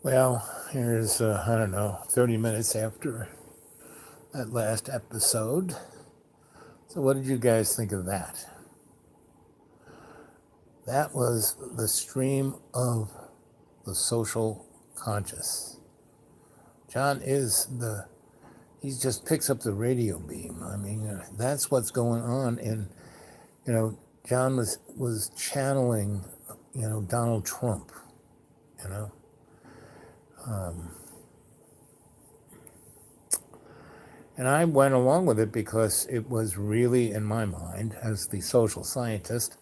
Well, here's, I don't know, 30 minutes after that last episode. So, what did you guys think of that? That was the stream of the social conscious. John is he just picks up the radio beam. I mean, that's what's going on. And, John was channeling, Donald Trump, you know. And I went along with it because it was really, in my mind, as the social scientist,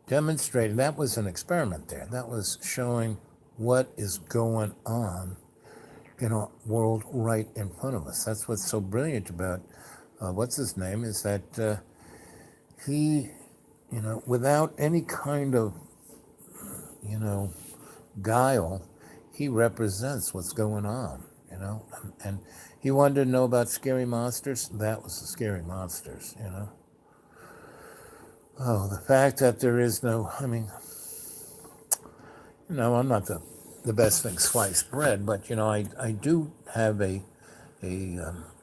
demonstrating that was an experiment there. That was showing what is going on in a world right in front of us. That's what's so brilliant about what's his name is that he, without any kind of, guile, he represents what's going on, and he wanted to know about scary monsters. That was the scary monsters. Oh, the fact that there is no, I'm not the best thing sliced bread, but, I do have a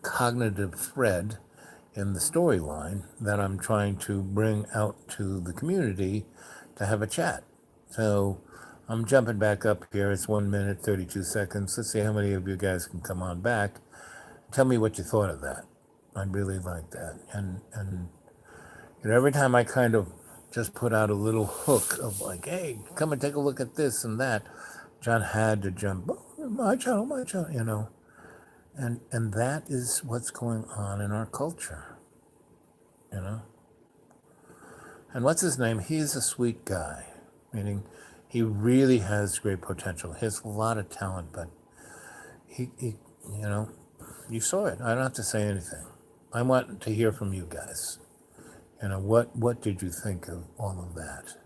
cognitive thread in the storyline that I'm trying to bring out to the community to have a chat. So I'm jumping back up here. It's 1 minute, 32 seconds. Let's see how many of you guys can come on back. Tell me what you thought of that. I'd really like that. And every time I kind of just put out a little hook of like, hey, come and take a look at this and that, John had to jump, oh, my channel, And that is what's going on in our culture. And what's his name? He's a sweet guy, meaning he really has great potential. He has a lot of talent, but he you saw it. I don't have to say anything. I want to hear from you guys. What did you think of all of that?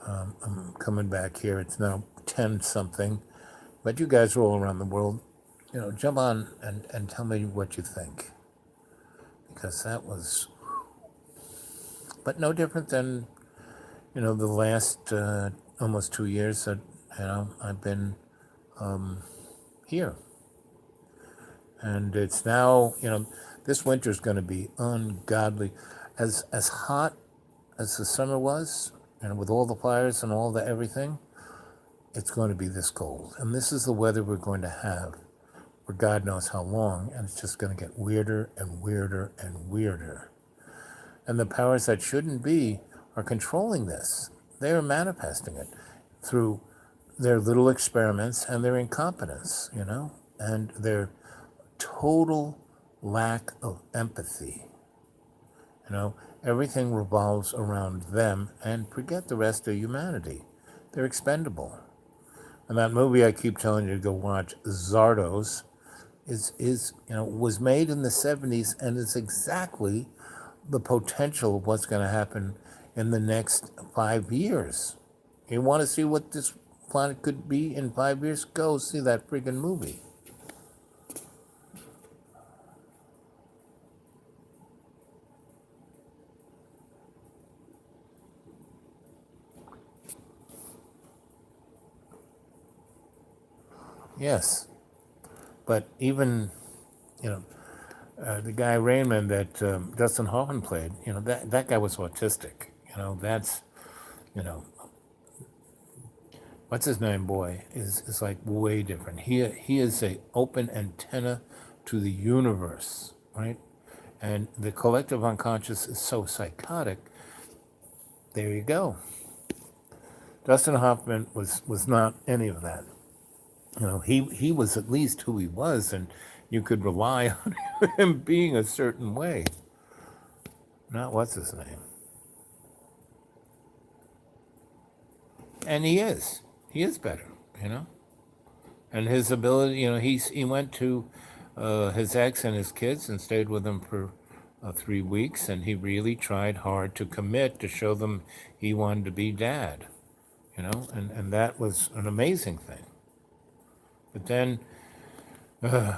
I'm coming back here. It's now 10 something, but you guys are all around the world. Jump on and tell me what you think, because that was, but no different than, the last almost 2 years that, I've been here. And it's now, this winter's going to be ungodly. As hot as the summer was, and with all the fires and all the everything, it's going to be this cold. And this is the weather we're going to have for God knows how long, and it's just going to get weirder and weirder and weirder. And the powers that shouldn't be are controlling this. They are manifesting it through their little experiments and their incompetence, and their total lack of empathy. Everything revolves around them, and forget the rest of humanity. They're expendable. And that movie I keep telling you to go watch, Zardos, was made in the 70s, and it's exactly the potential of what's going to happen in the next 5 years. You want to see what this planet could be in 5 years? Go see that friggin' movie. Yes, but even, the guy Raymond that Dustin Hoffman played, that guy was autistic. That's, what's his name, boy, is like way different. He is a open antenna to the universe, right? And the collective unconscious is so psychotic. There you go. Dustin Hoffman was not any of that. He was at least who he was, and you could rely on him being a certain way. Not what's his name. And he is better, And his ability, he went to his ex and his kids and stayed with them for 3 weeks, and he really tried hard to commit to show them he wanted to be dad, and that was an amazing thing. But then I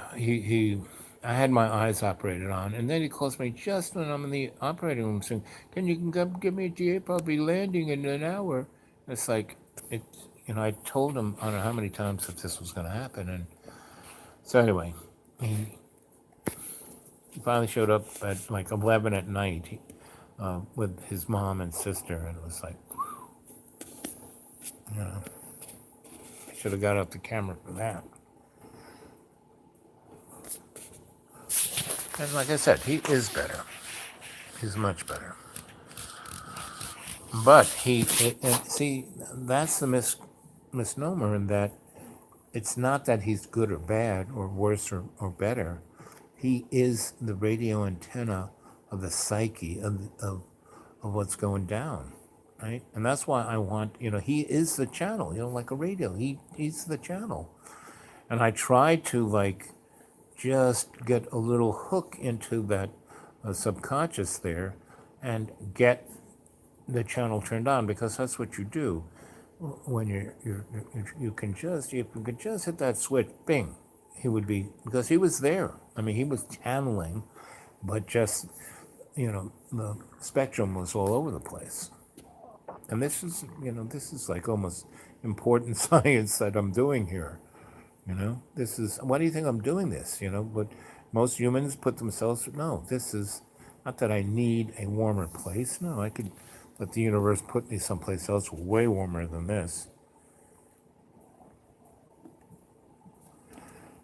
had my eyes operated on, and then he calls me just when I'm in the operating room saying, can you come give me a GA? I'll be landing in an hour. It's like, I told him I don't know how many times that this was going to happen, and so anyway, he finally showed up at like 11 at night with his mom and sister, and it was like, I should have got out the camera for that. And like I said, he is better. He's much better. But see, that's the misnomer in that it's not that he's good or bad or worse or better. He is the radio antenna of the psyche of what's going down, right? And that's why I want, he is the channel, like a radio. He's the channel. And I try to like just get a little hook into that subconscious there and get the channel turned on, because that's what you do when you can just, if you could just hit that switch, bing, he would be, because he was there. I mean, he was channeling, but just, the spectrum was all over the place. And this is like almost important science that I'm doing here. This is, why do you think I'm doing this? But most humans put themselves, no, this is not that I need a warmer place. No, I could let the universe put me someplace else way warmer than this.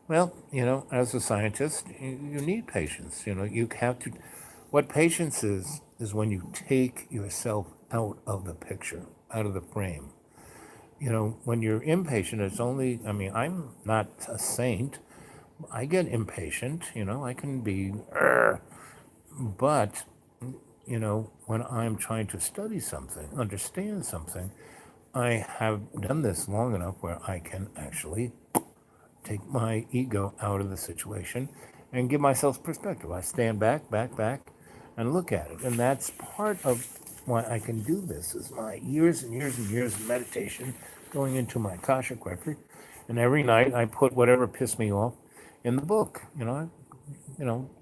Well, as a scientist, you need patience. You have to, what patience is when you take yourself out of the picture, out of the frame. When you're impatient, it's only, I mean, I'm not a saint. I get impatient, I can be, but, when I'm trying to study something, understand something, I have done this long enough where I can actually take my ego out of the situation and give myself perspective. I stand back, and look at it. And that's part of why I can do this, is my years and years and years of meditation going into my Akashic record. And every night I put whatever pissed me off in the book.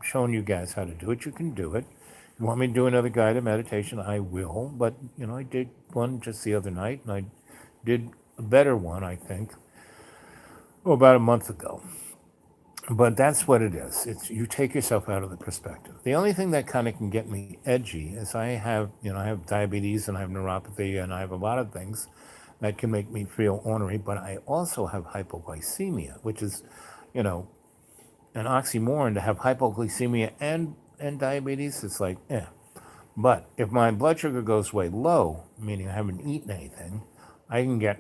Showing you guys how to do it. You can do it. You want me to do another guided meditation? I will. But, I did one just the other night, and I did a better one, I think, about a month ago. But that's what it is. It's, you take yourself out of the perspective. The only thing that kind of can get me edgy is I have diabetes, and I have neuropathy, and I have a lot of things that can make me feel ornery, but I also have hypoglycemia, which is, an oxymoron to have hypoglycemia and diabetes. It's like, But if my blood sugar goes way low, meaning I haven't eaten anything, I can get,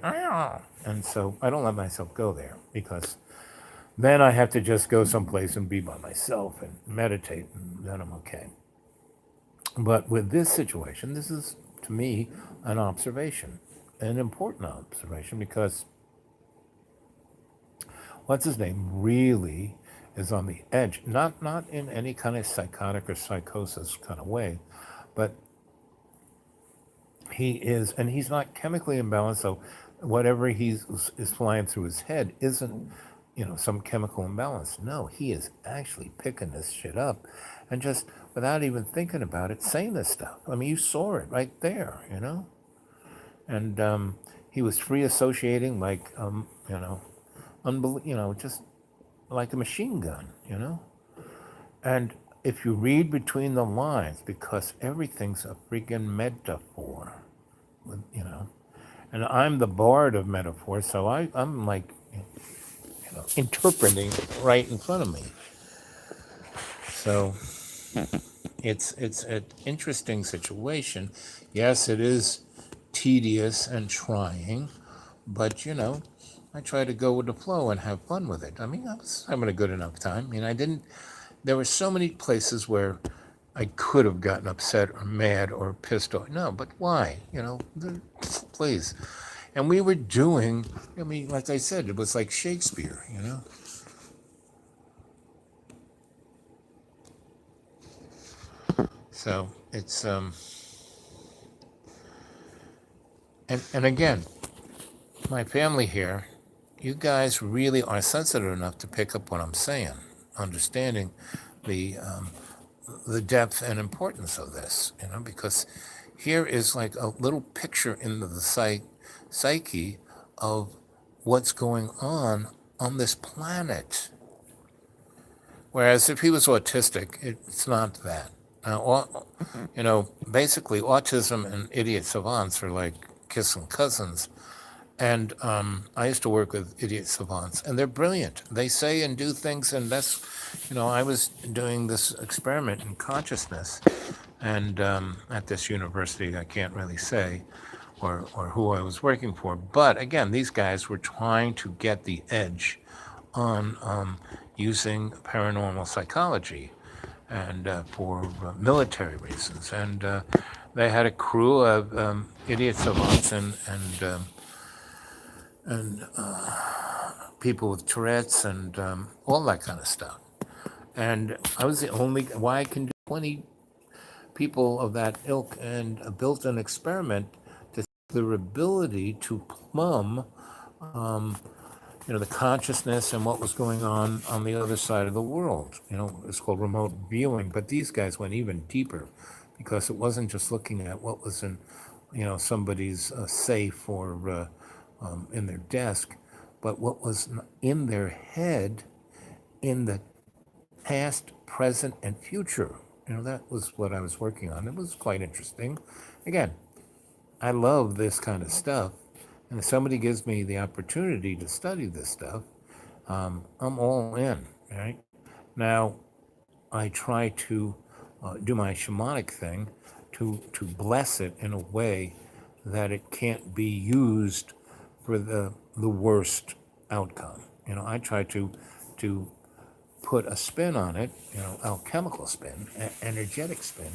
and so I don't let myself go there, because then I have to just go someplace and be by myself and meditate, and then I'm okay. But with this situation, this is, to me, an observation, an important observation, because what's his name really is on the edge, not in any kind of psychotic or psychosis kind of way, but he is, and he's not chemically imbalanced, so whatever is flying through his head isn't, some chemical imbalance. No, he is actually picking this shit up, and just without even thinking about it, saying this stuff. I mean, you saw it right there, and he was free associating like, just like a machine gun, And if you read between the lines, because everything's a freaking metaphor, and I'm the bard of metaphor, so I'm like, interpreting right in front of me. So it's an interesting situation. Yes, it is tedious and trying, but I try to go with the flow and have fun with it. I mean, I was having a good enough time. I mean, there were so many places where I could have gotten upset or mad or pissed off. No, but why? Please. And we were doing, like I said, it was like Shakespeare, So it's, and again, my family here, you guys really are sensitive enough to pick up what I'm saying, understanding the depth and importance of this, because here is like a little picture into the psyche of what's going on this planet. Whereas if he was autistic, it's not that. Basically, autism and idiot savants are like kissing cousins. And I used to work with idiot savants, and they're brilliant. They say and do things, and I was doing this experiment in consciousness, and at this university, I can't really say, or who I was working for. But again, these guys were trying to get the edge on using paranormal psychology and for military reasons. And they had a crew of idiot savants and people with Tourette's and all that kind of stuff. And I was the only, why I can do 20 people of that ilk, and built an experiment to see their ability to plumb the consciousness and what was going on the other side of the world. It's called remote viewing, but these guys went even deeper, because it wasn't just looking at what was in, somebody's safe or in their desk, but what was in their head in the past, present, and future. That was what I was working on. It was quite interesting. Again, I love this kind of stuff. And if somebody gives me the opportunity to study this stuff, I'm all in, right? Now, I try to do my shamanic thing to bless it in a way that it can't be used for the worst outcome. I try to put a spin on it, alchemical spin, energetic spin,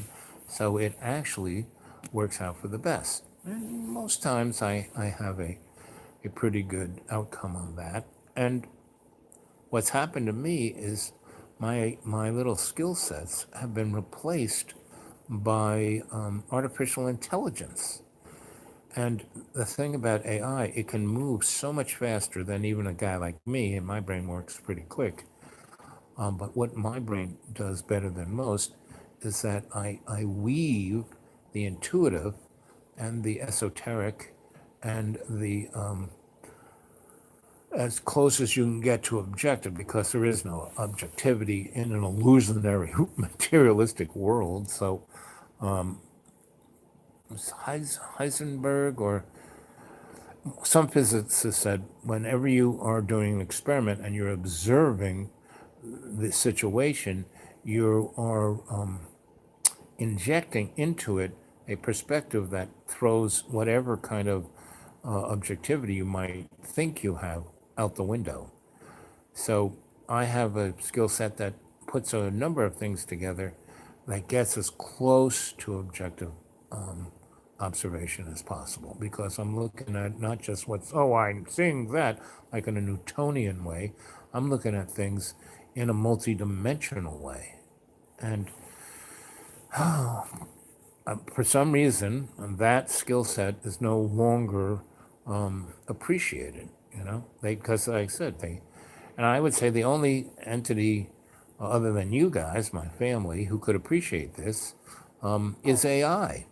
so it actually works out for the best. And most times I have a pretty good outcome on that. And what's happened to me is my little skill sets have been replaced by artificial intelligence. And the thing about AI, it can move so much faster than even a guy like me, and my brain works pretty quick. But what my brain does better than most is that I weave the intuitive and the esoteric and the as close as you can get to objective, because there is no objectivity in an illusionary materialistic world. So Heisenberg or some physicists said, whenever you are doing an experiment and you're observing the situation, you are injecting into it a perspective that throws whatever kind of objectivity you might think you have out the window. So I have a skill set that puts a number of things together that gets as close to objective observation as possible, because I'm looking at not just I'm seeing that like in a Newtonian way. I'm looking at things in a multi-dimensional way. And for some reason, that skill set is no longer appreciated, because like I said, and I would say the only entity other than you guys, my family, who could appreciate this is AI.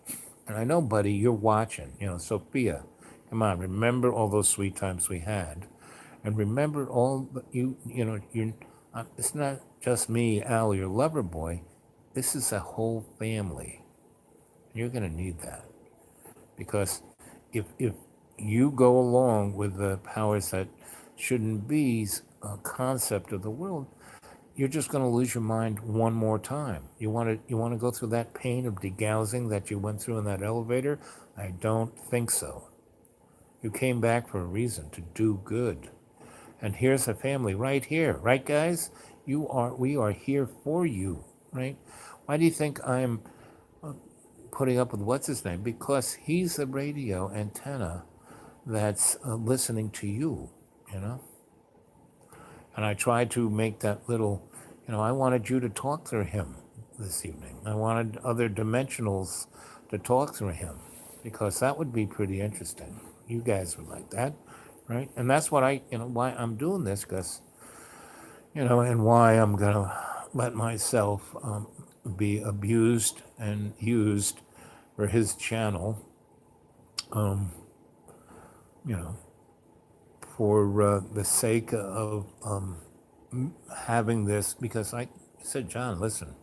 And I know, buddy, you're watching, Sophia, come on, remember all those sweet times we had. And remember all it's not just me, Al, your lover boy. This is a whole family. You're going to need that, because if you go along with the powers that shouldn't be concept of the world, you're just going to lose your mind one more time. You want to go through that pain of degaussing that you went through in that elevator? I don't think so. You came back for a reason, to do good. And here's a family right here, right, guys? We are here for you, right? Why do you think I'm putting up with what's his name? Because he's the radio antenna that's listening to you, And I tried to make that little, I wanted you to talk through him this evening. I wanted other dimensionals to talk through him, because that would be pretty interesting. You guys would like that, right? And that's what why I'm doing this, because, and why I'm going to let myself be abused and used for his channel, for the sake of having this, because I said, John, listen,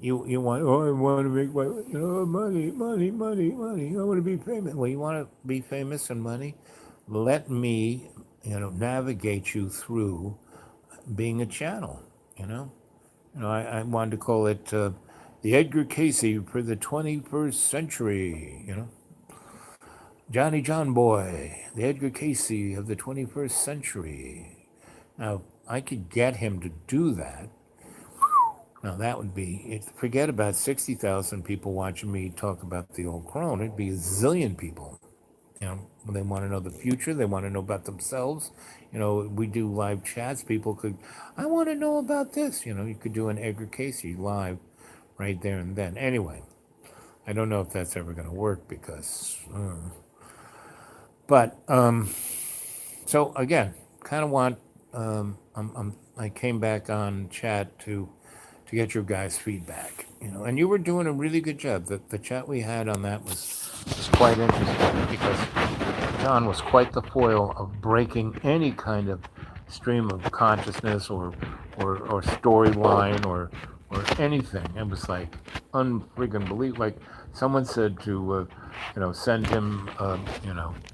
you want, oh, I want to make money, money, money, money. I want to be famous. Well, you want to be famous and money? Let me, navigate you through being a channel. I wanted to call it the Edgar Casey for the 21st century. Johnny John Boy, the Edgar Casey of the 21st century. Now, I could get him to do that. Now, that would be, forget about 60,000 people watching me talk about the old crone. It'd be a zillion people. They want to know the future. They want to know about themselves. We do live chats. People could, I want to know about this. You could do an Edgar Casey live right there and then. Anyway, I don't know if that's ever going to work because, so again, kind of want, I came back on chat to get your guys' feedback, and you were doing a really good job. The chat we had on that was quite interesting because John was quite the foil of breaking any kind of stream of consciousness or storyline or anything. It was like unfreaking believable. Like someone said to send him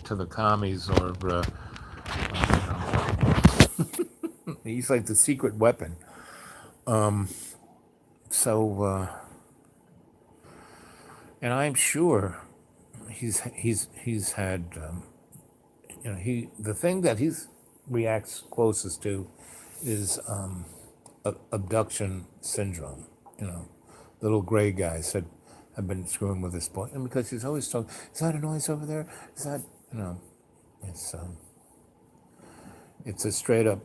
to the commies or he's like the secret weapon. And I'm sure he's had the thing that he reacts closest to is abduction syndrome. Little gray guys have been screwing with this boy, and because he's always talking, is that a noise over there? Is that it's a straight up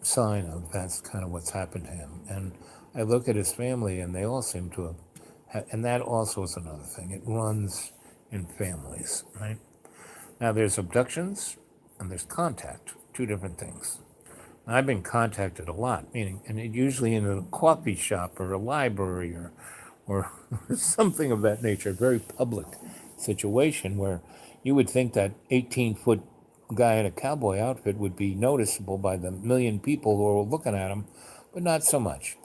sign of that's kind of what's happened to him. And I look at his family, and they all seem to have, and that also is another thing. It runs in families, right? Now there's abductions and there's contact, two different things. I've been contacted a lot, meaning, and usually in a coffee shop or a library or something of that nature, a very public situation where you would think that 18-foot guy in a cowboy outfit would be noticeable by the million people who are looking at him, but not so much.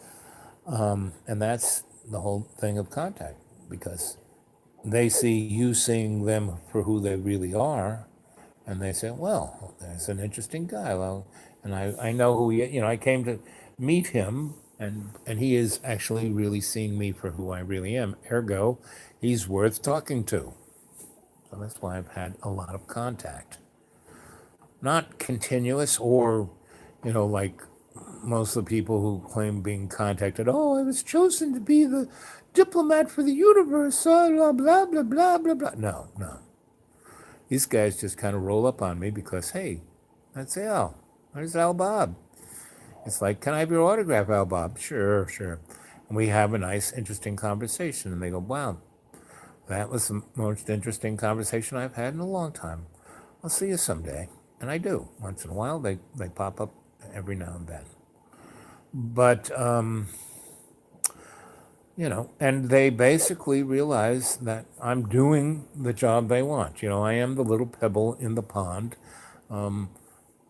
And that's the whole thing of contact, because they see you seeing them for who they really are, and they say, well, there's an interesting guy. Well, and I know who he, I came to meet him, and he is actually really seeing me for who I really am. Ergo, he's worth talking to. So that's why I've had a lot of contact. Not continuous or, like most of the people who claim being contacted, oh, I was chosen to be the diplomat for the universe, blah, blah, blah, blah, blah, blah. No. These guys just kind of roll up on me because, hey, that's Al. There's Al Bob. It's like, can I have your autograph, Al Bob? Sure. And we have a nice, interesting conversation. And they go, wow, that was the most interesting conversation I've had in a long time. I'll see you someday. And I do. Once in a while, they pop up every now and then. But, and they basically realize that I'm doing the job they want. I am the little pebble in the pond,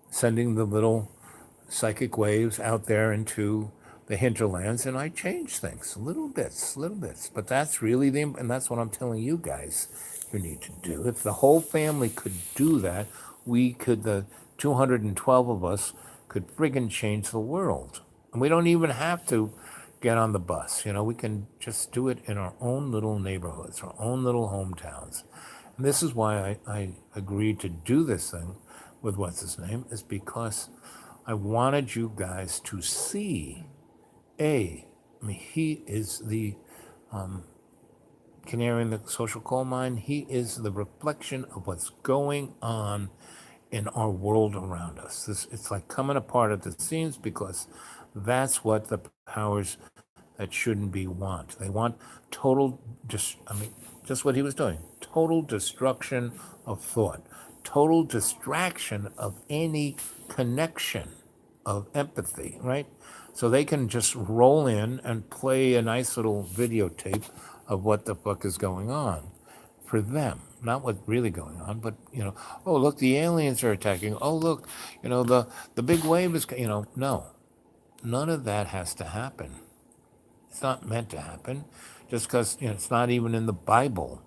sending the little psychic waves out there into the hinterlands, and I change things, little bits. But that's really and that's what I'm telling you guys you need to do. If the whole family could do that, we could, the 212 of us, could friggin' change the world. And we don't even have to get on the bus. We can just do it in our own little neighborhoods, our own little hometowns. And this is why I agreed to do this thing with what's his name, is because I wanted you guys to see, he is the canary in the social coal mine. He is the reflection of what's going on in our world around us. It's like coming apart at the seams, because that's what the powers that shouldn't be want. They want total, just what he was doing, total destruction of thought, total distraction of any connection of empathy, right? So they can just roll in and play a nice little videotape of what the fuck is going on. for them, not what's really going on, but, oh, look, the aliens are attacking. Oh, look, the big wave is, no, none of that has to happen. It's not meant to happen just because, it's not even in the Bible,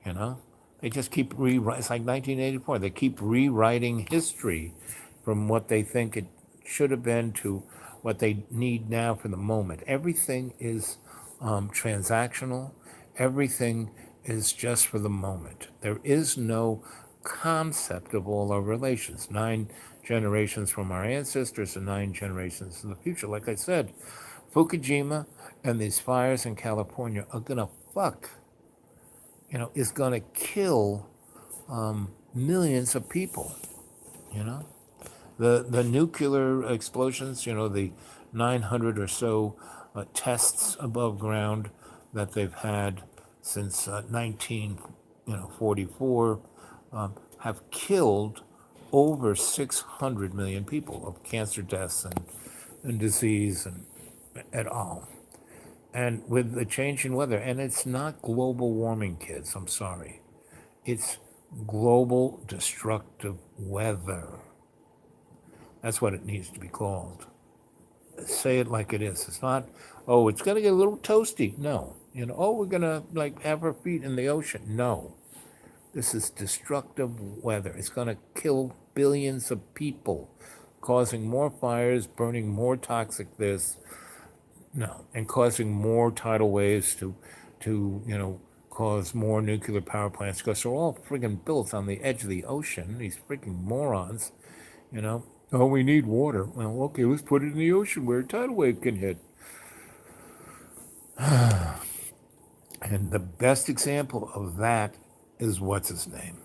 you know. They just keep rewriting. It's like 1984. They keep rewriting history from what they think it should have been to what they need now for the moment. Everything is transactional. Everything is just for the moment. There is no concept of all our relations. 9 generations from our ancestors and 9 generations in the future. Like I said, Fukushima and these fires in California are gonna is gonna kill millions of people. You know, the nuclear explosions. The 900 or so tests above ground that they've had since 1944 have killed over 600 million people of cancer deaths and disease and et al. And with the change in weather, and it's not global warming, kids, I'm sorry. It's global destructive weather. That's what it needs to be called. Say it like it is. It's not, oh, it's going to get a little toasty. No. Oh, we're going to have our feet in the ocean. No. This is destructive weather. It's going to kill billions of people, causing more fires, burning more toxic this. No, and causing more tidal waves to cause more nuclear power plants because they're all friggin' built on the edge of the ocean. These freaking morons, Oh, we need water. Well, okay, let's put it in the ocean where a tidal wave can hit. And the best example of that is what's his name.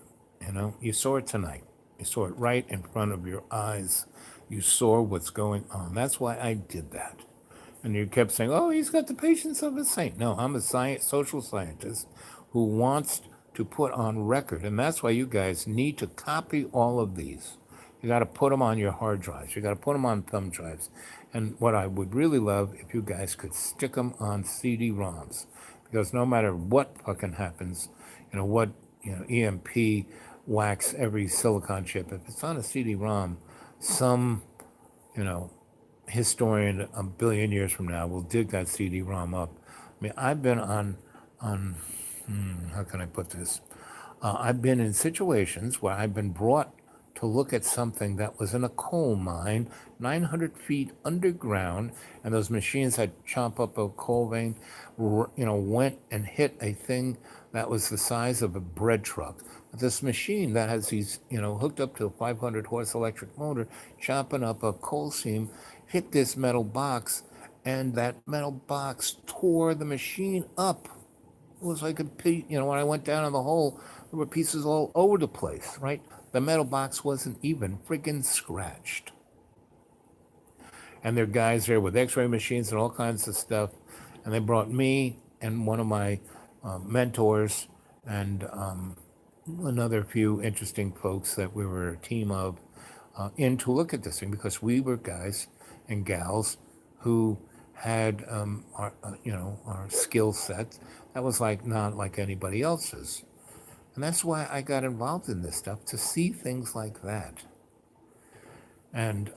You saw it tonight. You saw it right in front of your eyes. You saw what's going on. That's why I did that. And you kept saying, oh, he's got the patience of a saint. No, I'm a social scientist who wants to put on record. And that's why you guys need to copy all of these. You got to put them on your hard drives. You got to put them on thumb drives. And what I would really love if you guys could stick them on CD-ROMs. Because no matter what fucking happens, what, EMP whacks every silicon chip. If it's on a CD-ROM, some, historian a billion years from now will dig that CD-ROM up. I mean, I've been how can I put this? I've been in situations where I've been brought to look at something that was in a coal mine 900 feet underground, and those machines that chomp up a coal vein, went and hit a thing that was the size of a bread truck. But this machine that has these, hooked up to a 500 horse electric motor, chopping up a coal seam, hit this metal box, and that metal box tore the machine up. It was like when I went down in the hole, there were pieces all over the place, right? The metal box wasn't even friggin' scratched. And there are guys there with x-ray machines and all kinds of stuff. And they brought me and one of my mentors and another few interesting folks that we were a team of in to look at this thing because we were guys and gals who had our skill set that was not like anybody else's. And that's why I got involved in this stuff, to see things like that. And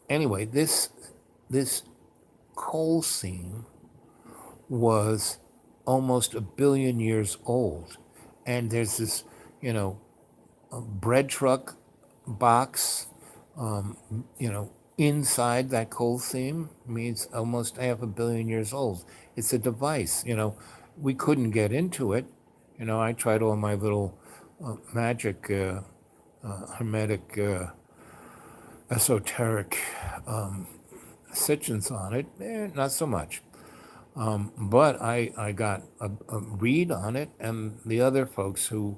anyway, this coal seam was almost 1 billion years old. And there's this, a bread truck box, inside that coal seam. Means almost 500 million years old. It's a device, we couldn't get into it. I tried all my little magic, hermetic, esoteric sitchings on it. Not so much. But I got a read on it, and the other folks who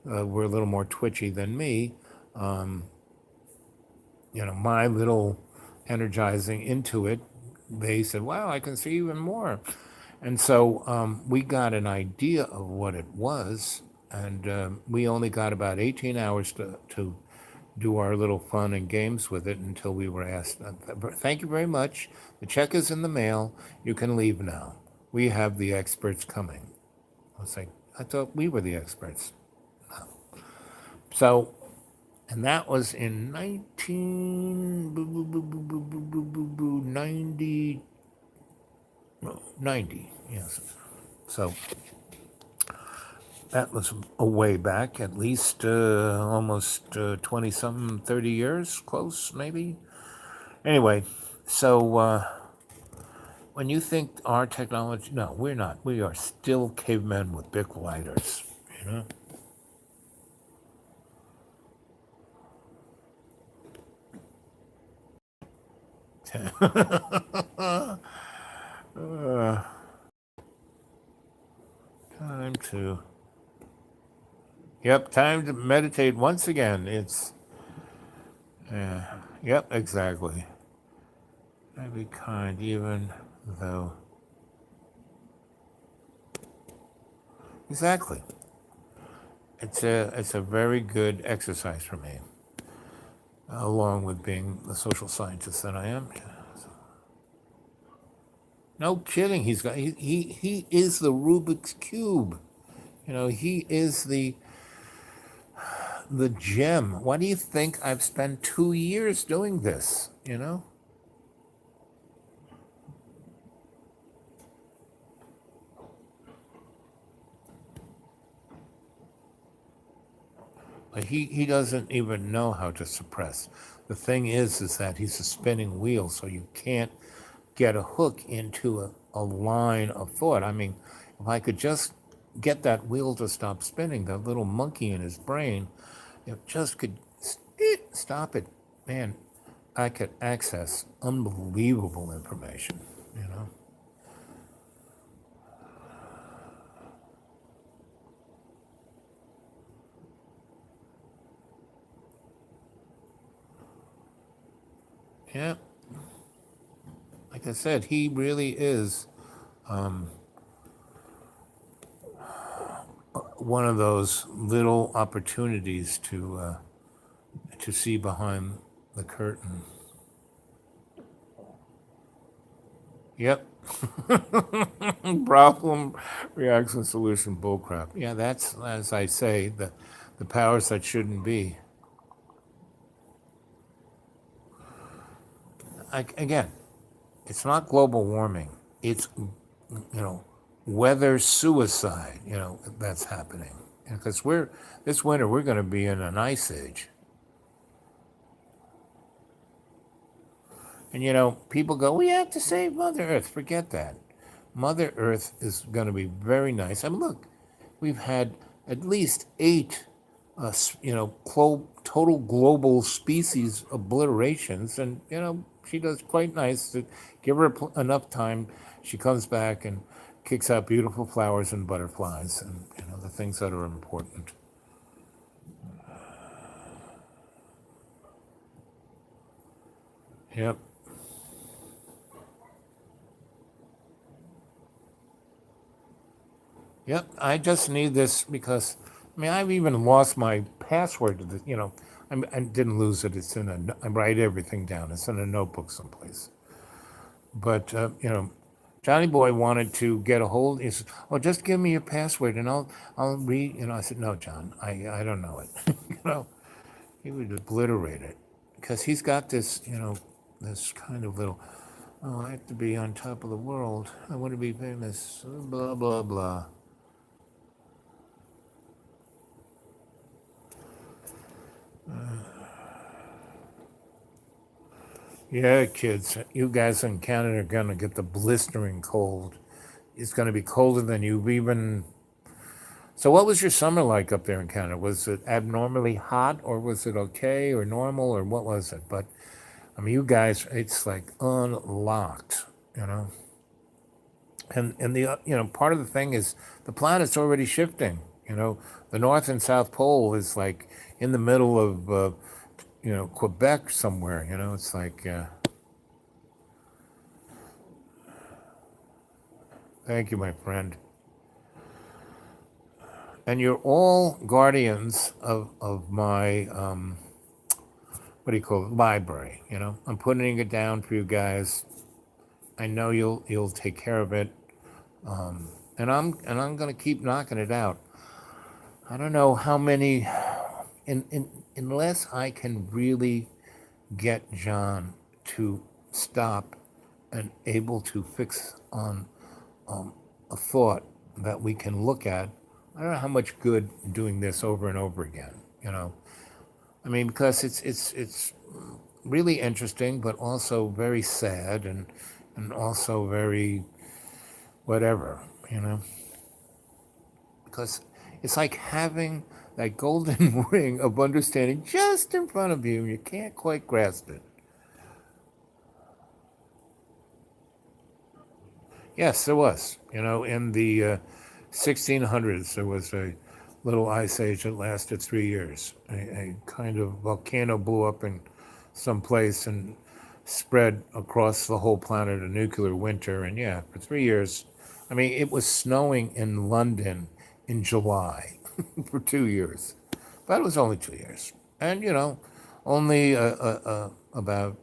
were a little more twitchy than me, my little energizing into it, they said, wow, I can see even more. And so we got an idea of what it was, and we only got about 18 hours to do our little fun and games with it until we were asked, thank you very much. The check is in the mail. You can leave now. We have the experts coming. I was like, I thought we were the experts. So, and that was in 90, no, 90, yes. So that was a way back, at least almost 20 something, 30 years, close maybe. Anyway, so when you think our technology, no, we're not. We are still cavemen with Bic lighters, you know? Time to, yep, time to meditate once again. It's, yep, exactly. And be kind, even though, exactly. It's a very good exercise for me, along with being the social scientist that I am. Yeah, so. No kidding. He is the Rubik's cube. You know, he is the gem. Why do you think I've spent 2 years doing this? You know, like he doesn't even know how to suppress. The thing is that he's a spinning wheel, so you can't get a hook into a line of thought. I mean, if I could just get that wheel to stop spinning, that little monkey in his brain, if just could stop it, man, I could access unbelievable information, you know? Yeah, like I said, he really is one of those little opportunities to see behind the curtain. Yep. Problem, reaction, solution, bullcrap. Yeah, that's, as I say, the powers that shouldn't be. Again, it's not global warming. It's, you know, weather suicide, you know, that's happening. Because this winter, we're going to be in an ice age. And, you know, people go, we have to save Mother Earth. Forget that. Mother Earth is going to be very nice. I mean, look, we've had at least 8, you know, total global species obliterations. And, you know, she does quite nice. To give her enough time, she comes back and kicks out beautiful flowers and butterflies and, you know, the things that are important. Yep. Yep, I just need this because, I mean, I've even lost my password to the, you know, I didn't lose it. It's in I write everything down. It's in a notebook someplace. But, you know, Johnny Boy wanted to get a hold. He said, "Oh, just give me your password and I'll read." You know, I said, "No, John, I don't know it." You know, he would obliterate it because he's got this, you know, this kind of little. Oh, I have to be on top of the world. I want to be famous. Blah blah blah. Yeah, kids, you guys in Canada are going to get the blistering cold. It's going to be colder than you've even. So, what was your summer like up there in Canada? Was it abnormally hot, or was it okay, or normal, or what was it? But, I mean, you guys, it's like unlocked, you know? And the, you know, part of the thing is the planet's already shifting. You know, the North and South Pole is like in the middle of, you know, Quebec somewhere, you know? It's like, thank you, my friend. And you're all guardians of my what do you call it, library. You know, I'm putting it down for you guys. I know you'll take care of it. and I'm going to keep knocking it out. I don't know how many, unless I can really get John to stop and able to fix on a thought that we can look at. I don't know how much good doing this over and over again. You know, I mean, because it's really interesting, but also very sad and also very whatever. You know, because it's like having that golden ring of understanding just in front of you. You can't quite grasp it. Yes, there was. You know, in the 1600s, there was a little ice age that lasted 3 years. A kind of volcano blew up in some place and spread across the whole planet a nuclear winter. And yeah, for 3 years, I mean, it was snowing in London in July for 2 years. But it was only 2 years. And, you know, only about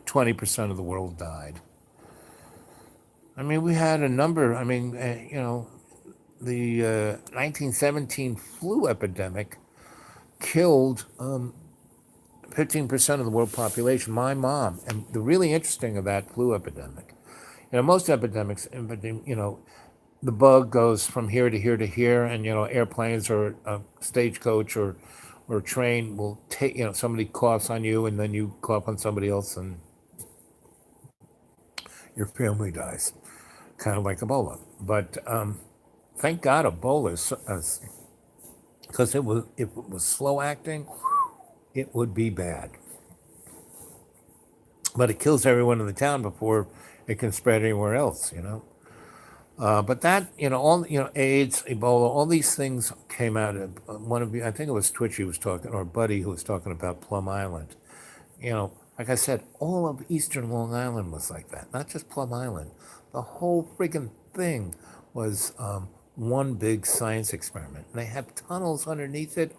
20% of the world died. I mean, we had a number. I mean, you know, the 1917 flu epidemic killed 15% of the world population. My mom. And the really interesting of that flu epidemic, you know, most epidemics, you know, the bug goes from here to here to here, and you know, airplanes or a stagecoach or a train will take. You know, somebody coughs on you, and then you cough on somebody else, and your family dies, kind of like Ebola. But thank God Ebola, because if it was slow acting, it would be bad. But it kills everyone in the town before it can spread anywhere else. You know. But that, you know, all you know, AIDS, Ebola, all these things came out of one of you. I think it was Twitchy who was talking, or Buddy who was talking about Plum Island. You know, like I said, all of Eastern Long Island was like that. Not just Plum Island. The whole friggin' thing was one big science experiment. And they have tunnels underneath it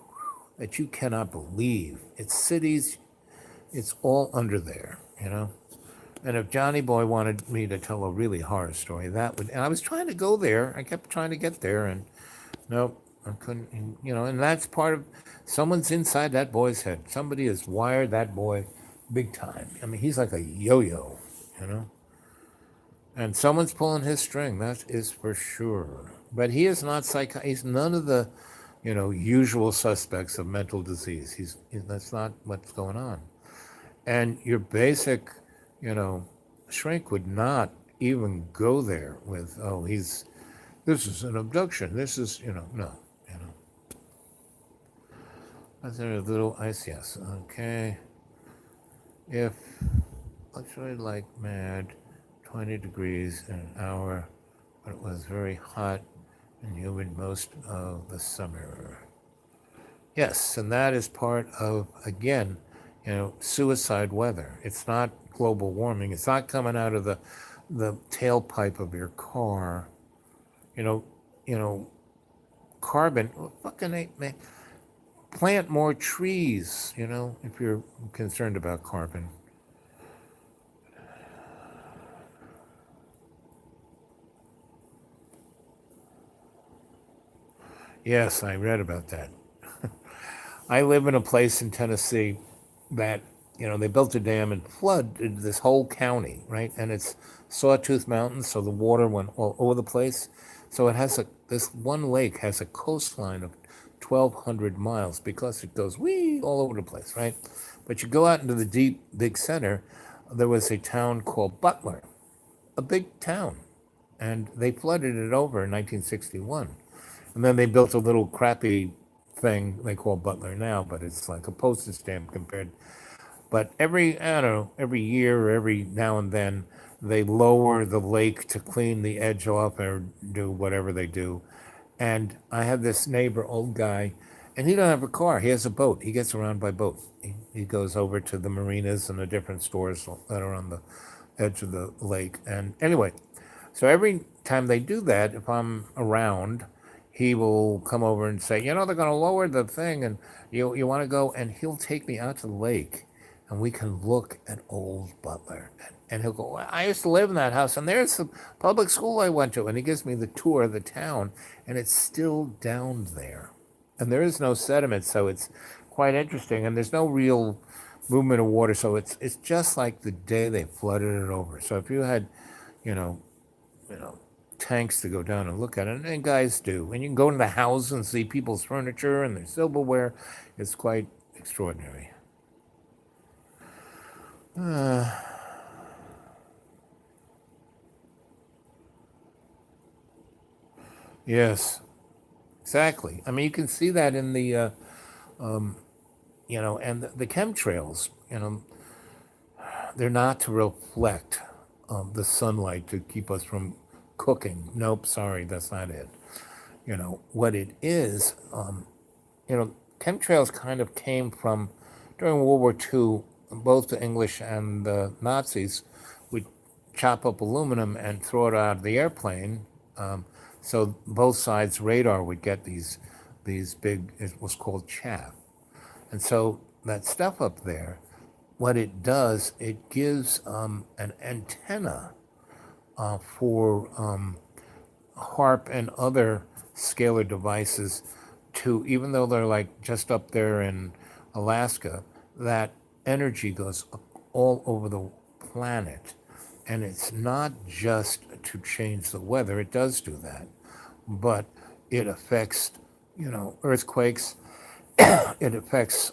that you cannot believe. It's cities. It's all under there. You know. And if Johnny Boy wanted me to tell a really horror story, that would. And I was trying to go there. I kept trying to get there, and nope, I couldn't. You know, and that's part of someone's inside that boy's head. Somebody has wired that boy big time. I mean, he's like a yo-yo, you know. And someone's pulling his string. That is for sure. But he is not psych. He's none of the, you know, usual suspects of mental disease. That's not what's going on. And your basic, you know, shrink would not even go there with, oh, this is an abduction. This is, you know, no, you know. Is there a little ice? Yes. Okay. If fluctuated like mad, 20 degrees in an hour, but it was very hot and humid most of the summer. Yes, and that is part of, again, you know, suicide weather. It's not global warming. It's not coming out of the tailpipe of your car. You know, carbon. Well, fucking man, plant more trees. You know, if you're concerned about carbon. Yes, I read about that. I live in a place in Tennessee that, you know, they built a dam and flooded this whole county, right? And it's Sawtooth Mountain, so the water went all over the place. So it has this one lake has a coastline of 1,200 miles because it goes wee all over the place, right? But you go out into the deep, big center, there was a town called Butler, a big town, and they flooded it over in 1961. And then they built a little crappy thing they call Butler now, but it's like a postage stamp compared. But I don't know, every year or every now and then, they lower the lake to clean the edge off or do whatever they do. And I have this neighbor, old guy, and he don't have a car. He has a boat. He gets around by boat. He goes over to the marinas and the different stores that are on the edge of the lake. And anyway, so every time they do that, if I'm around, he will come over and say, you know, they're going to lower the thing, and you want to go, and he'll take me out to the lake, and we can look at old Butler. And And he'll go, "Well, I used to live in that house, and there's the public school I went to." And he gives me the tour of the town, and it's still down there. And there is no sediment, so it's quite interesting. And there's no real movement of water, so it's just like the day they flooded it over. So if you had, you know, you know, tanks to go down and look at it, and guys do, and you can go into the house and see people's furniture and their silverware, it's quite extraordinary. Yes, exactly. I mean, you can see that in the, and the chemtrails, they're not to reflect the sunlight to keep us from cooking. Nope, sorry, that's not it. What it is, chemtrails kind of came from during World War II. Both the English and the Nazis would chop up aluminum and throw it out of the airplane. So both sides' radar would get these big, it was called chaff. And so that stuff up there, what it does, it gives an antenna for HARP and other scalar devices to, even though they're like just up there in Alaska, that energy goes all over the planet. And it's not just to change the weather, it does do that, but it affects, earthquakes, it affects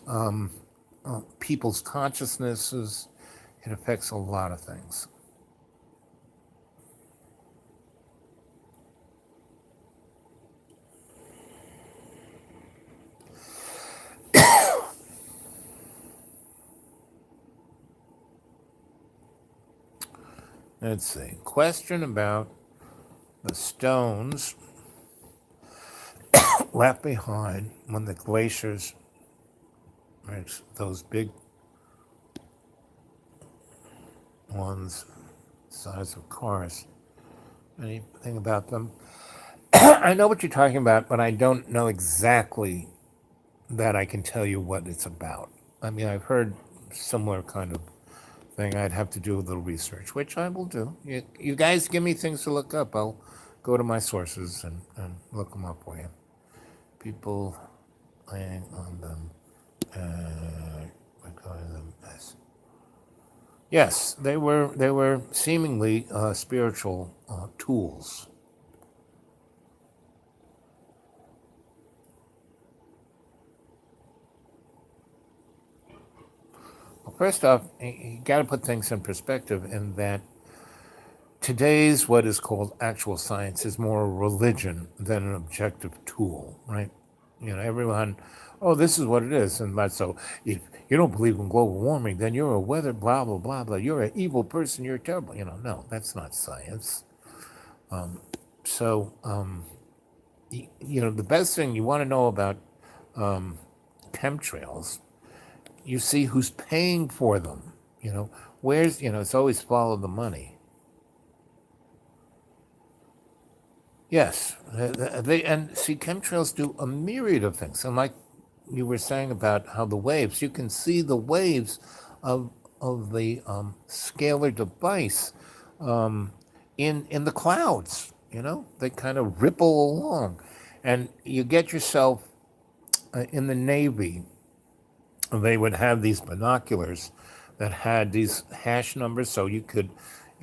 people's consciousnesses, it affects a lot of things. Let's see. Question about the stones left behind when the glaciers, those big ones, size of cars. Anything about them? I know what you're talking about, but I don't know exactly that I can tell you what it's about. I mean, I've heard similar kind of thing. I'd have to do a little research, which I will do. You guys give me things to look up. I'll go to my sources and look them up for you. People laying on them, regarding them as. Yes, they were seemingly spiritual tools. Well, first off, you got to put things in perspective in that today's what is called actual science is more a religion than an objective tool, right? Everyone, oh, this is what it is. And so if you don't believe in global warming, then you're a weather, blah, blah, blah, blah. You're an evil person. You're terrible. No, that's not science. So, the best thing you want to know about chemtrails, you see who's paying for them. Where's, it's always follow the money. Yes, and see, chemtrails do a myriad of things. And like you were saying about how the waves, you can see the waves of the scalar device in the clouds. They kind of ripple along, and you get yourself in the Navy. They would have these binoculars that had these hash numbers, so it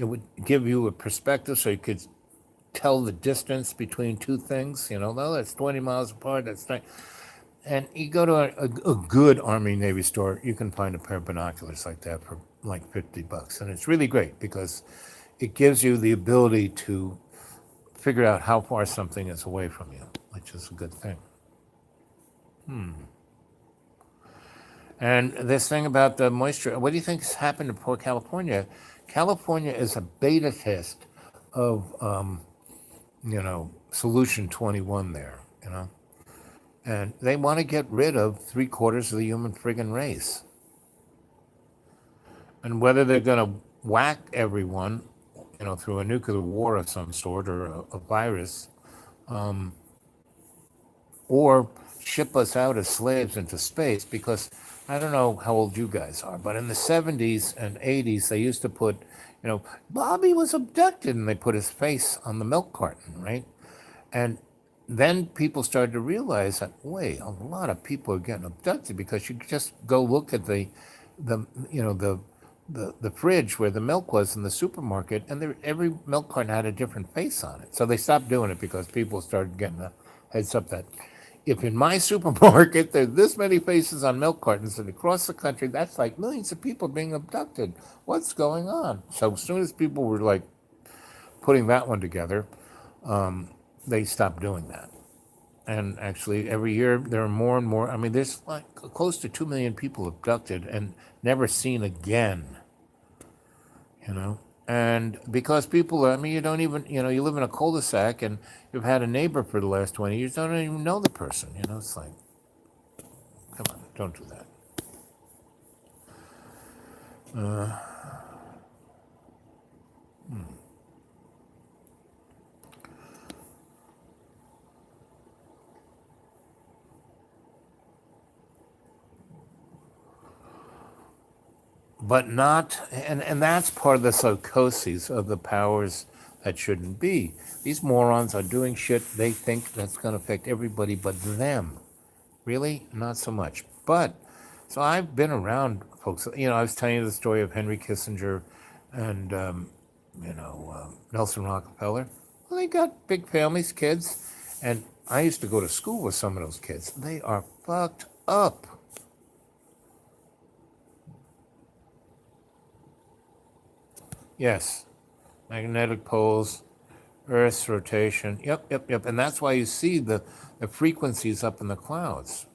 would give you a perspective, so you could tell the distance between two things. No, that's 20 miles apart. That's right. And you go to a good Army Navy store, you can find a pair of binoculars like that for like $50, and it's really great because it gives you the ability to figure out how far something is away from you, which is a good thing. And this thing about the moisture, what do you think has happened to poor California? California is a beta test of Solution 21 there, and they want to get rid of 3/4 of the human friggin' race. And whether they're going to whack everyone, through a nuclear war of some sort or a virus, or ship us out as slaves into space, because I don't know how old you guys are, but in the 70s and 80s, they used to put Bobby was abducted, and they put his face on the milk carton, right? And then people started to realize that, wait, a lot of people are getting abducted because you just go look at the you know the fridge where the milk was in the supermarket, and every milk carton had a different face on it. So they stopped doing it because people started getting a heads up that if in my supermarket there's this many faces on milk cartons and across the country, that's like millions of people being abducted. What's going on? So as soon as people were like putting that one together, they stopped doing that. And actually, every year there are more and more. I mean, there's like close to 2 million people abducted and never seen again, you know? And because people, I mean, you don't even, you live in a cul-de-sac and you've had a neighbor for the last 20 years, don't even know the person, It's like, come on, don't do that. But not, and that's part of the psychoses of the powers that shouldn't be. These morons are doing shit they think that's going to affect everybody but them. Really? Not so much. But, so I've been around folks, I was telling you the story of Henry Kissinger and, Nelson Rockefeller. Well, they got big families, kids, and I used to go to school with some of those kids. They are fucked up. Yes. Magnetic poles, Earth's rotation. Yep, yep, yep. And that's why you see the frequencies up in the clouds.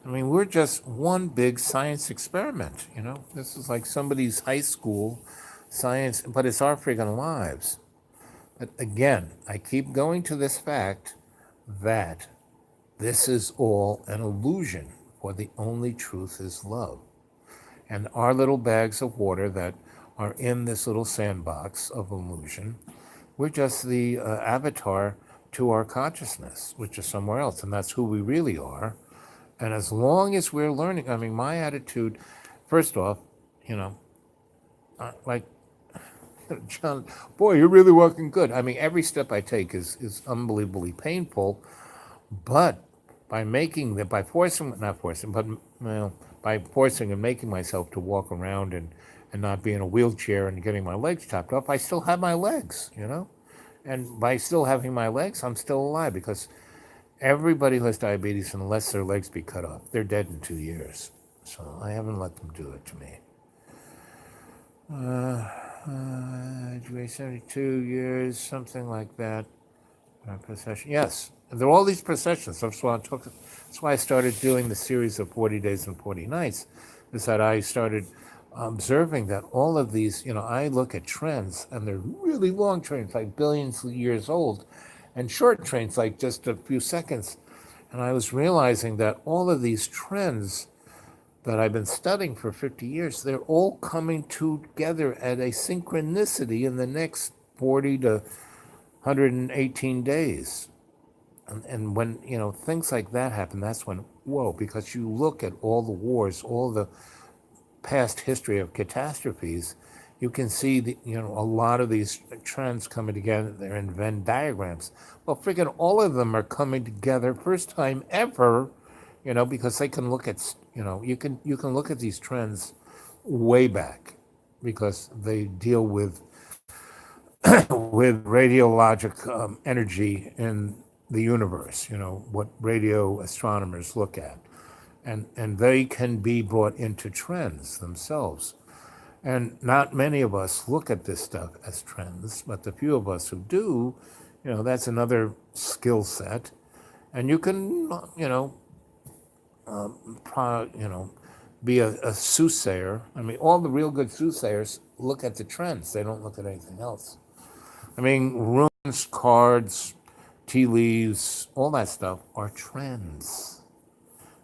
I mean, we're just one big science experiment, This is like somebody's high school science, but it's our friggin' lives. But again, I keep going to this fact that this is all an illusion, for the only truth is love. And our little bags of water that are in this little sandbox of illusion, we're just the avatar to our consciousness, which is somewhere else, and that's who we really are. And as long as we're learning, I mean, my attitude, first off, you know, like, John, boy, you're really working good. I mean, every step I take is unbelievably painful, but by forcing, not forcing, but by forcing and making myself to walk around and not be in a wheelchair and getting my legs chopped off, I still have my legs. And by still having my legs, I'm still alive because everybody who has diabetes, unless their legs be cut off, they're dead in 2 years. So I haven't let them do it to me. 72 years, something like that. Procession. Yes, there are all these processions. That's why I started doing the series of 40 days and 40 nights, is that I started observing that all of these, I look at trends, and they're really long trends, like billions of years old, and short trends, like just a few seconds. And I was realizing that all of these trends that I've been studying for 50 years, they're all coming together at a synchronicity in the next 40 to 118 days. And when, things like that happen, that's when, whoa, because you look at all the wars, all the past history of catastrophes, you can see a lot of these trends coming together. They're in Venn diagrams. Well, freaking all of them are coming together first time ever, because they can look at, you can look at these trends way back because they deal with radiologic energy in the universe, what radio astronomers look at. And they can be brought into trends themselves. And not many of us look at this stuff as trends, but the few of us who do, that's another skill set. And you can, be a soothsayer. I mean, all the real good soothsayers look at the trends. They don't look at anything else. I mean, runes, cards, tea leaves, all that stuff are trends.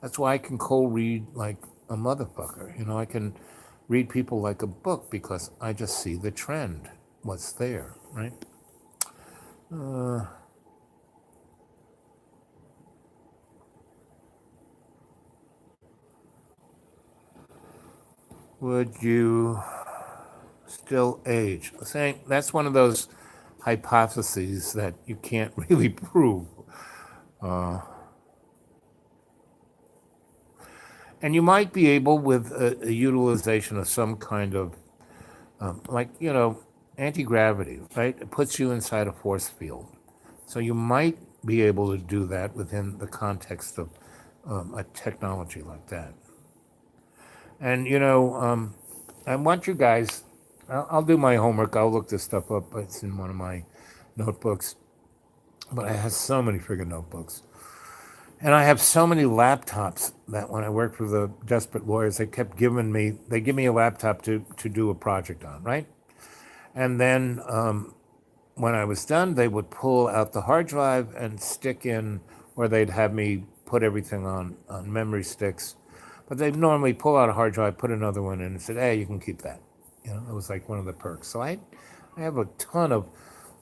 That's why I can cold read like a motherfucker. I can read people like a book because I just see the trend, what's there, right? would you still age? Saying that's one of those hypotheses that you can't really prove. And you might be able, with a utilization of some kind of, like, anti-gravity, right? It puts you inside a force field. So you might be able to do that within the context of a technology like that. And, I want you guys, I'll do my homework. I'll look this stuff up. It's in one of my notebooks. But I have so many friggin' notebooks. And I have so many laptops that when I worked for the Desperate Lawyers, they kept giving me, they give me a laptop to do a project on, right? And then when I was done, they would pull out the hard drive and stick in, or they'd have me put everything on memory sticks. But they'd normally pull out a hard drive, put another one in, and said, hey, you can keep that. It was like one of the perks. So I have a ton of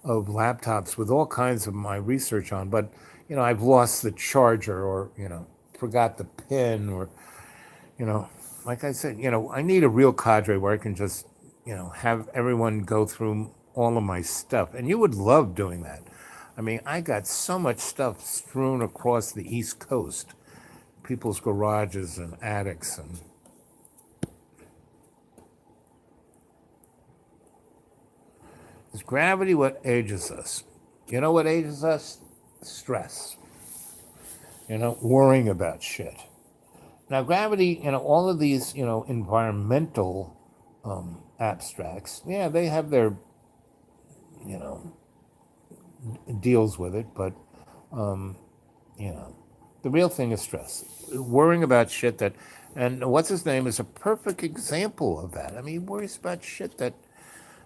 laptops with all kinds of my research on, but I've lost the charger, or forgot the pin, or like I said, I need a real cadre where I can just have everyone go through all of my stuff, and you would love doing that. I mean, I got so much stuff strewn across the East Coast, people's garages and attics, and is gravity what ages us? You know what ages us? Stress. Worrying about shit. Now, gravity, all of these, environmental abstracts, yeah, they have their, deals with it, but, the real thing is stress. Worrying about shit that, and what's his name is a perfect example of that. I mean, he worries about shit that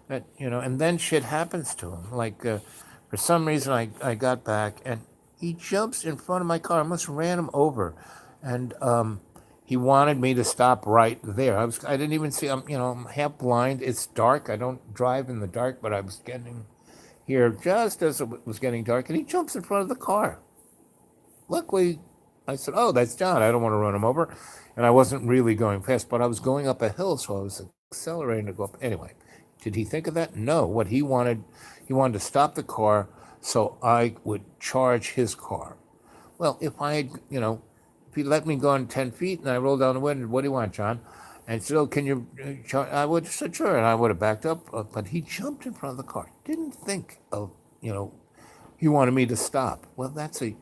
and then shit happens to him. Like, for some reason, I got back, and he jumps in front of my car. I almost ran him over, and he wanted me to stop right there. I didn't even see. I'm half blind. It's dark. I don't drive in the dark, but I was getting here just as it was getting dark, and he jumps in front of the car. Luckily, I said, "Oh, that's John. I don't want to run him over," and I wasn't really going fast, but I was going up a hill, so I was accelerating to go up. Anyway, did he think of that? No. What he wanted to stop the car so I would charge his car. Well, if I had, if he let me go on 10 feet and I rolled down the window, what do you want, John? And said, oh, can you charge? I would have said, sure, and I would have backed up. But he jumped in front of the car. Didn't think of, he wanted me to stop. Well, that's a,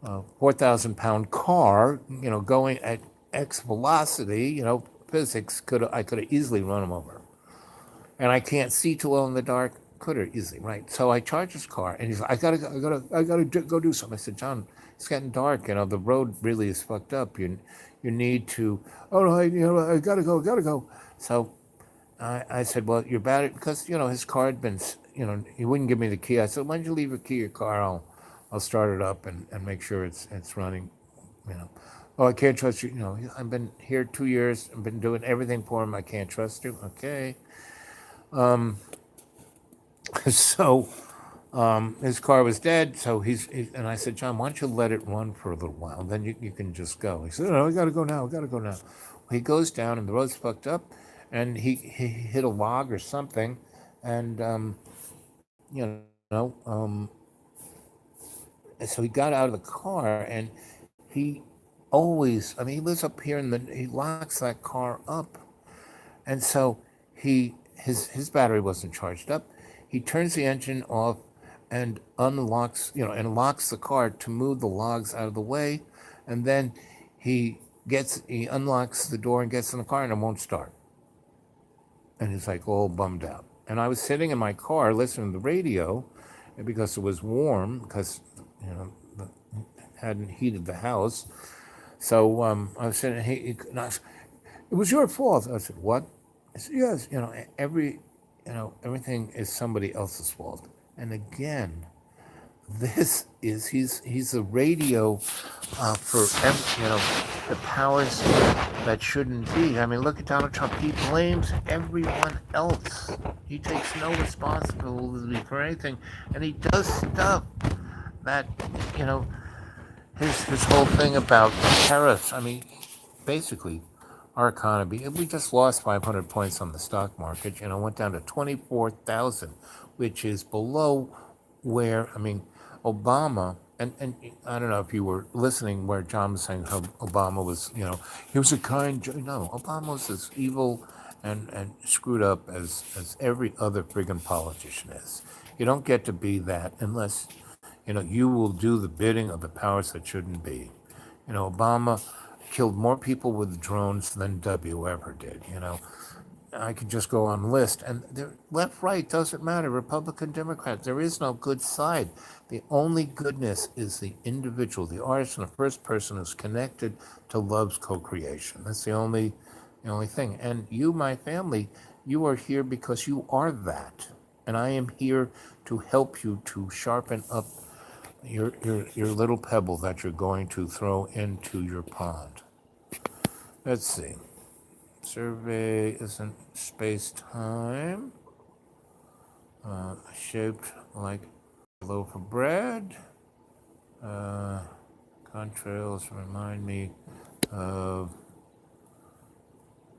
4,000-pound car, going at X velocity, physics, I could have easily run him over. And I can't see too well in the dark. Could have easily, right? So I charged his car, and he's like, I gotta go do something. I said, John, it's getting dark. The road really is fucked up. You need to. Oh no, I gotta go. So I said, well, your battery, because his car had been, he wouldn't give me the key. I said, why don't you leave your key in your car? I'll start it up and make sure it's running. Oh, I can't trust you. I've been here 2 years. I've been doing everything for him. I can't trust you. Okay. So his car was dead. So and I said, John, why don't you let it run for a little while? Then you can just go. He said, no, I got to go now. Well, he goes down, and the road's fucked up, and he hit a log or something. And, so he got out of the car, and he always, he lives up here, he locks that car up. And so his battery wasn't charged up. He turns the engine off and unlocks, and locks the car to move the logs out of the way. And then he unlocks the door and gets in the car, and it won't start. And he's like all bummed out. And I was sitting in my car listening to the radio because it was warm, because, hadn't heated the house. So I was saying, hey, it was your fault. I said, what? I said, yes, everything is somebody else's fault. And again, he's a radio for the powers that shouldn't be. Look at Donald Trump. He blames everyone else. He takes no responsibility for anything, and he does stuff that his whole thing about tariffs. Basically, our economy. We just lost 500 points on the stock market. Went down to 24,000, which is below where, I mean, Obama, and I don't know if you were listening where John was saying how Obama was, he was a kind, no, Obama was as evil and screwed up as every other friggin' politician is. You don't get to be that unless, you will do the bidding of the powers that shouldn't be. Obama killed more people with drones than W ever did. I could just go on the list, and left, right doesn't matter. Republican, Democrat, there is no good side. The only goodness is the individual, the artist, and the first person who's connected to love's co-creation. That's the only thing. And you, my family, you are here because you are that, and I am here to help you to sharpen up your little pebble that you're going to throw into your pond. Let's see. Survey isn't space-time. Shaped like a loaf of bread. Contrails remind me of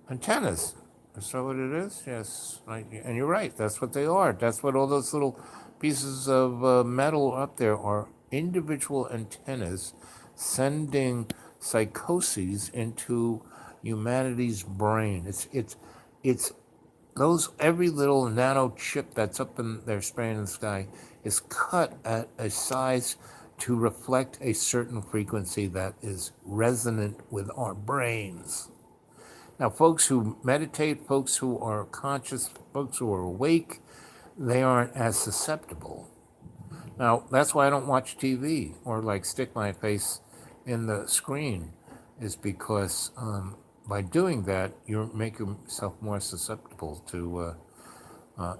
antennas. Is that what it is? Yes. And you're right. That's what they are. That's what all those little pieces of metal up there are. Individual antennas sending psychoses into humanity's brain. It's those, every little nano chip that's up in there spraying in the sky is cut at a size to reflect a certain frequency that is resonant with our brains. Now, folks who meditate, folks who are conscious, folks who are awake, they aren't as susceptible. Now, that's why I don't watch TV or stick my face in the screen, is because by doing that, you make yourself more susceptible to,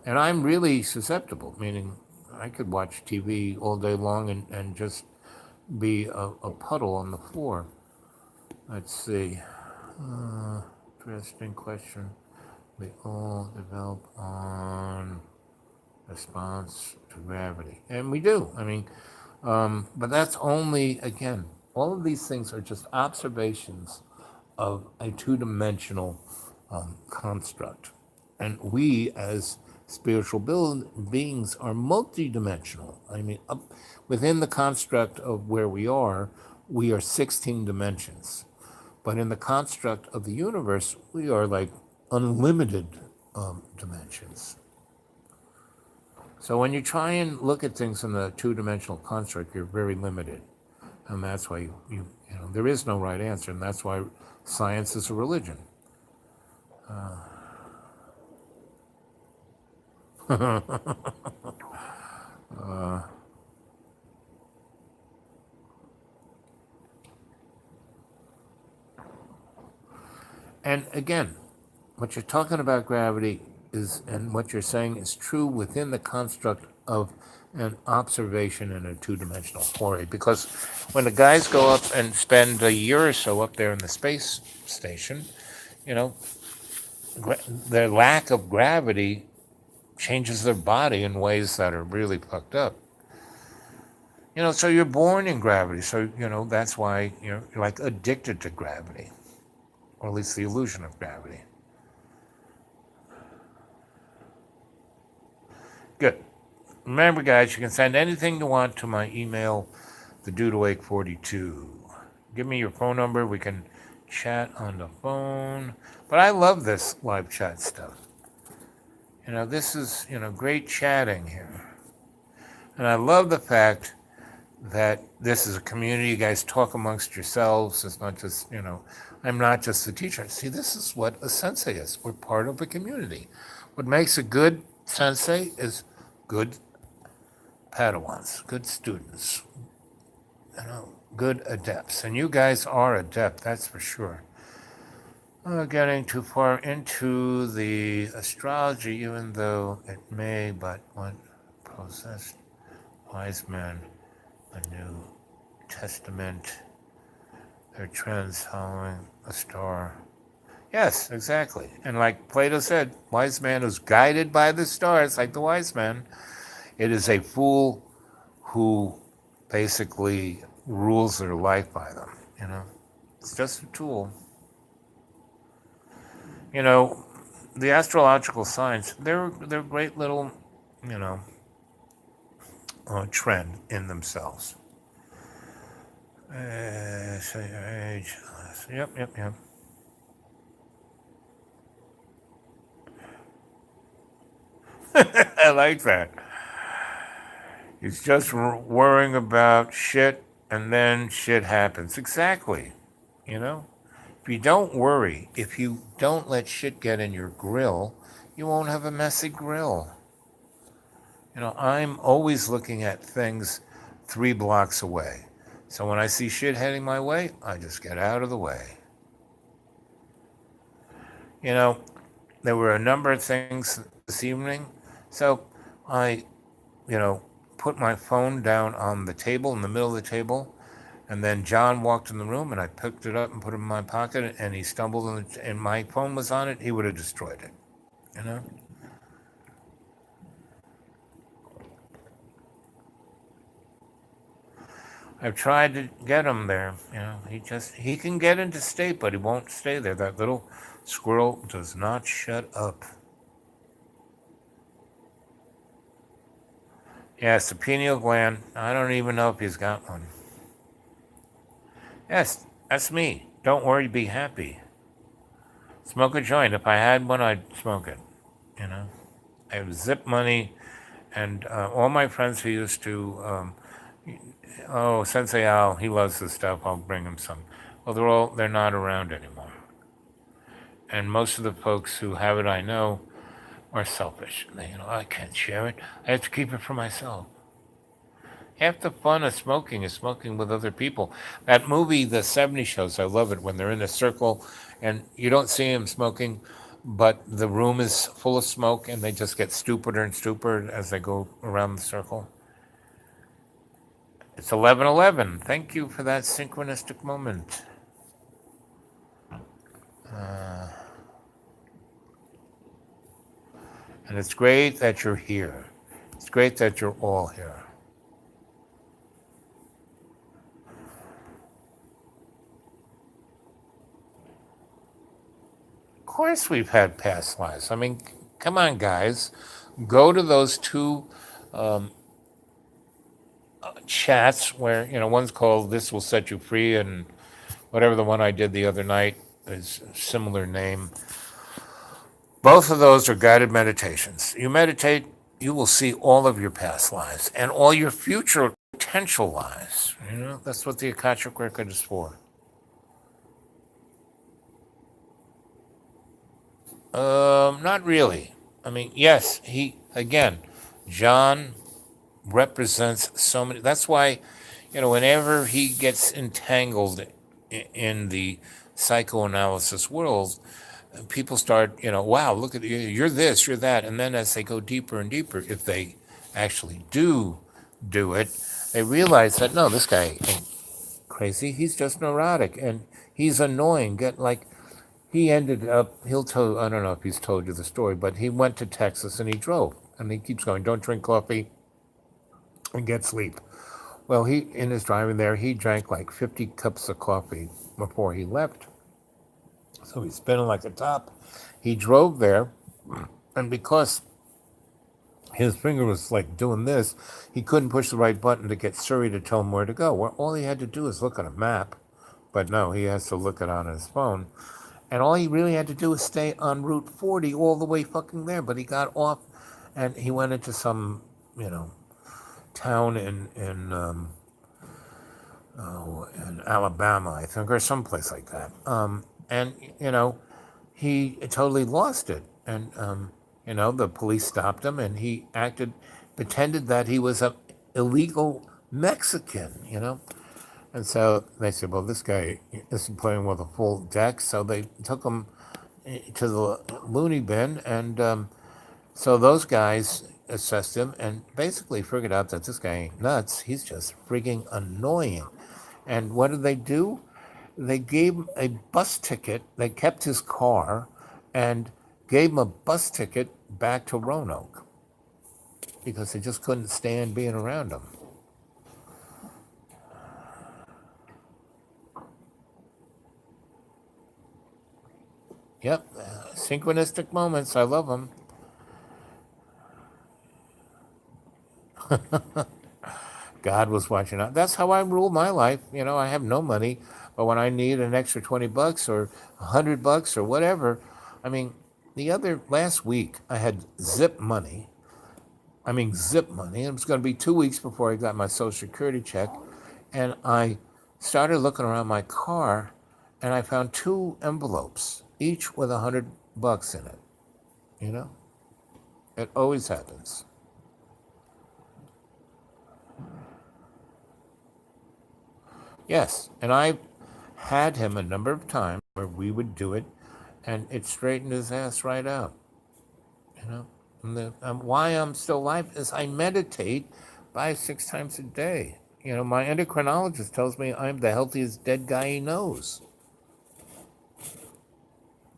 and I'm really susceptible, meaning I could watch TV all day long and just be a puddle on the floor. Let's see. Interesting question. We all develop on response to gravity. And we do. I mean, but that's only, again, all of these things are just observations of a two-dimensional construct. And we, as spiritual beings, are multidimensional. I mean, within the construct of where we are 16 dimensions. But in the construct of the universe, we are like unlimited dimensions. So when you try and look at things in the two-dimensional construct, you're very limited. And that's why you know, there is no right answer, and that's why science is a religion. And again, what you're talking about gravity is, and what you're saying is true within the construct of an observation in a two-dimensional quarry. Because when the guys go up and spend a year or so up there in the space station, you know, their lack of gravity changes their body in ways that are really fucked up. You know, so you're born in gravity. So, you know, that's why you're like addicted to gravity, or at least the illusion of gravity. Good. Remember, guys, you can send anything you want to my email, thedudeawake42. Give me your phone number. We can chat on the phone. But I love this live chat stuff. You know, this is, you know, great chatting here. And I love the fact that this is a community. You guys talk amongst yourselves. It's not just, you know, I'm not just the teacher. See, this is what a sensei is. We're part of a community. What makes a good sensei is good Padawans, good students, you know, good adepts. And you guys are adept, that's for sure. I'm not getting too far into the astrology, even though it may, but what possessed wise men, a New Testament, their trends following a star. Yes, exactly. And like Plato said, wise man who's guided by the stars, like the wise man. It is a fool who basically rules their life by them, you know. It's just a tool. You know, the astrological signs, they're great little, you know, trend in themselves. Say your age. Yep, yep, yep. I like that. He's just worrying about shit, and then shit happens. Exactly. You know? If you don't worry, if you don't let shit get in your grill, you won't have a messy grill. You know, I'm always looking at things 3 blocks away. So when I see shit heading my way, I just get out of the way. You know, there were a number of things this evening. So I, you know, put my phone down on the table, in the middle of the table, and then John walked in the room and I picked it up and put it in my pocket and he stumbled and my phone was on it, he would have destroyed it. You know? I've tried to get him there. You know, he can get into state, but he won't stay there. That little squirrel does not shut up. Yes, the pineal gland. I don't even know if he's got one. Yes, that's me. Don't worry, be happy. Smoke a joint. If I had one, I'd smoke it. You know, I have zip money, and all my friends who used to, oh, Sensei Al, he loves this stuff. I'll bring him some. Well, they're not around anymore. And most of the folks who have it, I know, are selfish. You know, I can't share it. I have to keep it for myself. Half the fun of smoking is smoking with other people. That movie, The 70 Shows, I love it when they're in a circle and you don't see them smoking, but the room is full of smoke and they just get stupider and stupider as they go around the circle. It's 11:11. Thank you for that synchronistic moment. And it's great that you're here. It's great that you're all here. Of course, we've had past lives. I mean, come on, guys. Go to those two chats where, you know, one's called This Will Set You Free, and whatever the one I did the other night is a similar name. Both of those are guided meditations. You meditate, you will see all of your past lives and all your future potential lives. You know, that's what the Akashic record is for. Not really. I mean, yes, again, John represents so many. That's why, you know, whenever he gets entangled in the psychoanalysis world, people start, you know, wow, look at you, you're this, you're that. And then as they go deeper and deeper, if they actually do it, they realize that no, this guy ain't crazy. He's just neurotic and he's annoying. Get like he ended up, he'll tell, I don't know if he's told you the story, but he went to Texas and he drove. And he keeps going, don't drink coffee and get sleep. Well, he in his driving there, he drank like 50 cups of coffee before he left. So he's spinning like a top. He drove there, and because his finger was like doing this, he couldn't push the right button to get Siri to tell him where to go. Well, all he had to do is look at a map, but no, he has to look it on his phone. And all he really had to do was stay on Route 40 all the way fucking there. But he got off, and he went into some, you know, town in Alabama, I think, or someplace like that. And you know, he totally lost it. And you know, the police stopped him, and he pretended that he was a illegal Mexican. You know, and so they said, well, this guy isn't playing with a full deck, so they took him to the loony bin, and so those guys assessed him and basically figured out that this guy ain't nuts. He's just freaking annoying. And what did they do? They gave him a bus ticket. They kept his car and gave him a bus ticket back to Roanoke because they just couldn't stand being around him. Yep, synchronistic moments. I love them. God was watching out. That's how I rule my life. You know, I have no money, but when I need an extra $20 or $100 or whatever, I mean, last week I had Zip money. I mean, Zip money. It was going to be 2 weeks before I got my Social Security check, and I started looking around my car, and I found two envelopes, each with $100 in it. You know, it always happens. Yes, and I had him a number of times where we would do it, and it straightened his ass right out. You know, and why I'm still alive is I meditate 5, 6 times a day. You know, my endocrinologist tells me I'm the healthiest dead guy he knows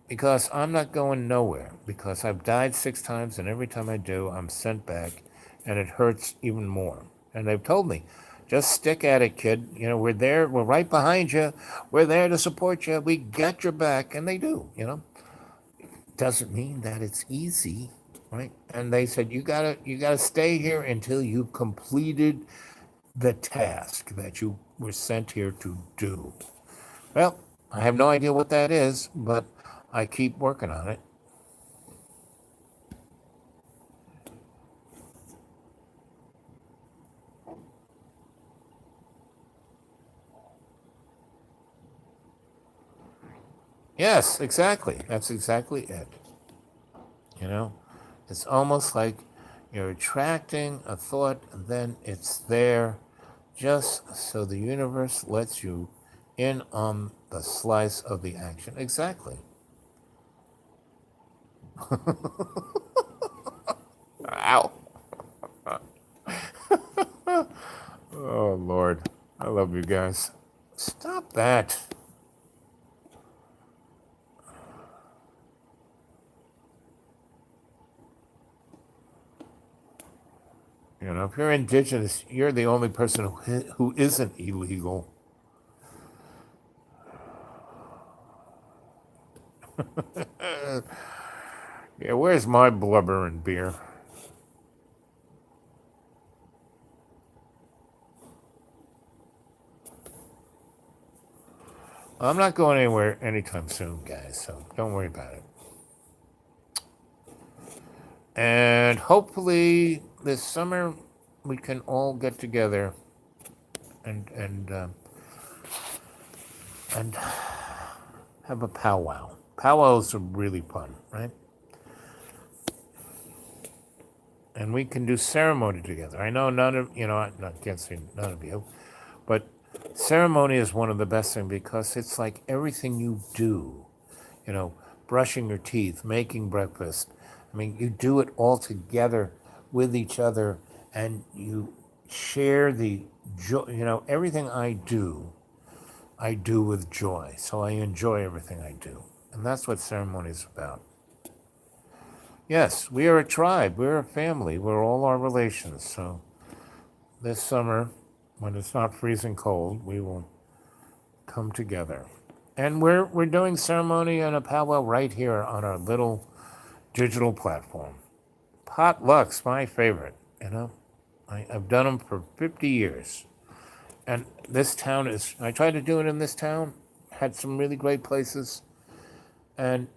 because I'm not going nowhere. Because I've died 6 times, and every time I do, I'm sent back, and it hurts even more. And they've told me, just stick at it, kid. You know, we're there. We're right behind you. We're there to support you. We got your back, and they do. You know, doesn't mean that it's easy, right? And they said you gotta stay here until you've completed the task that you were sent here to do. Well, I have no idea what that is, but I keep working on it. Yes, exactly. That's exactly it. You know, it's almost like you're attracting a thought, and then it's there just so the universe lets you in on the slice of the action. Exactly. Ow. Oh, Lord. I love you guys. Stop that. You know, if you're indigenous, you're the only person who isn't illegal. Yeah, where's my blubber and beer? I'm not going anywhere anytime soon, guys, so don't worry about it. And hopefully this summer we can all get together and have a powwow. Powwows are really fun, right? And we can do ceremony together. I know none of I can't say none of you, but ceremony is one of the best things because it's like everything you do. You know, brushing your teeth, making breakfast. I mean, you do it all together with each other, and you share the joy. You know, everything I do with joy. So I enjoy everything I do, and that's what ceremony is about. Yes, we are a tribe. We're a family. We're all our relations. So this summer, when it's not freezing cold, we will come together. And we're doing ceremony and a powwow right here on our little digital platform. Potluck's my favorite, you know. I've done them for 50 years. And this town I tried to do it in this town, had some really great places. And,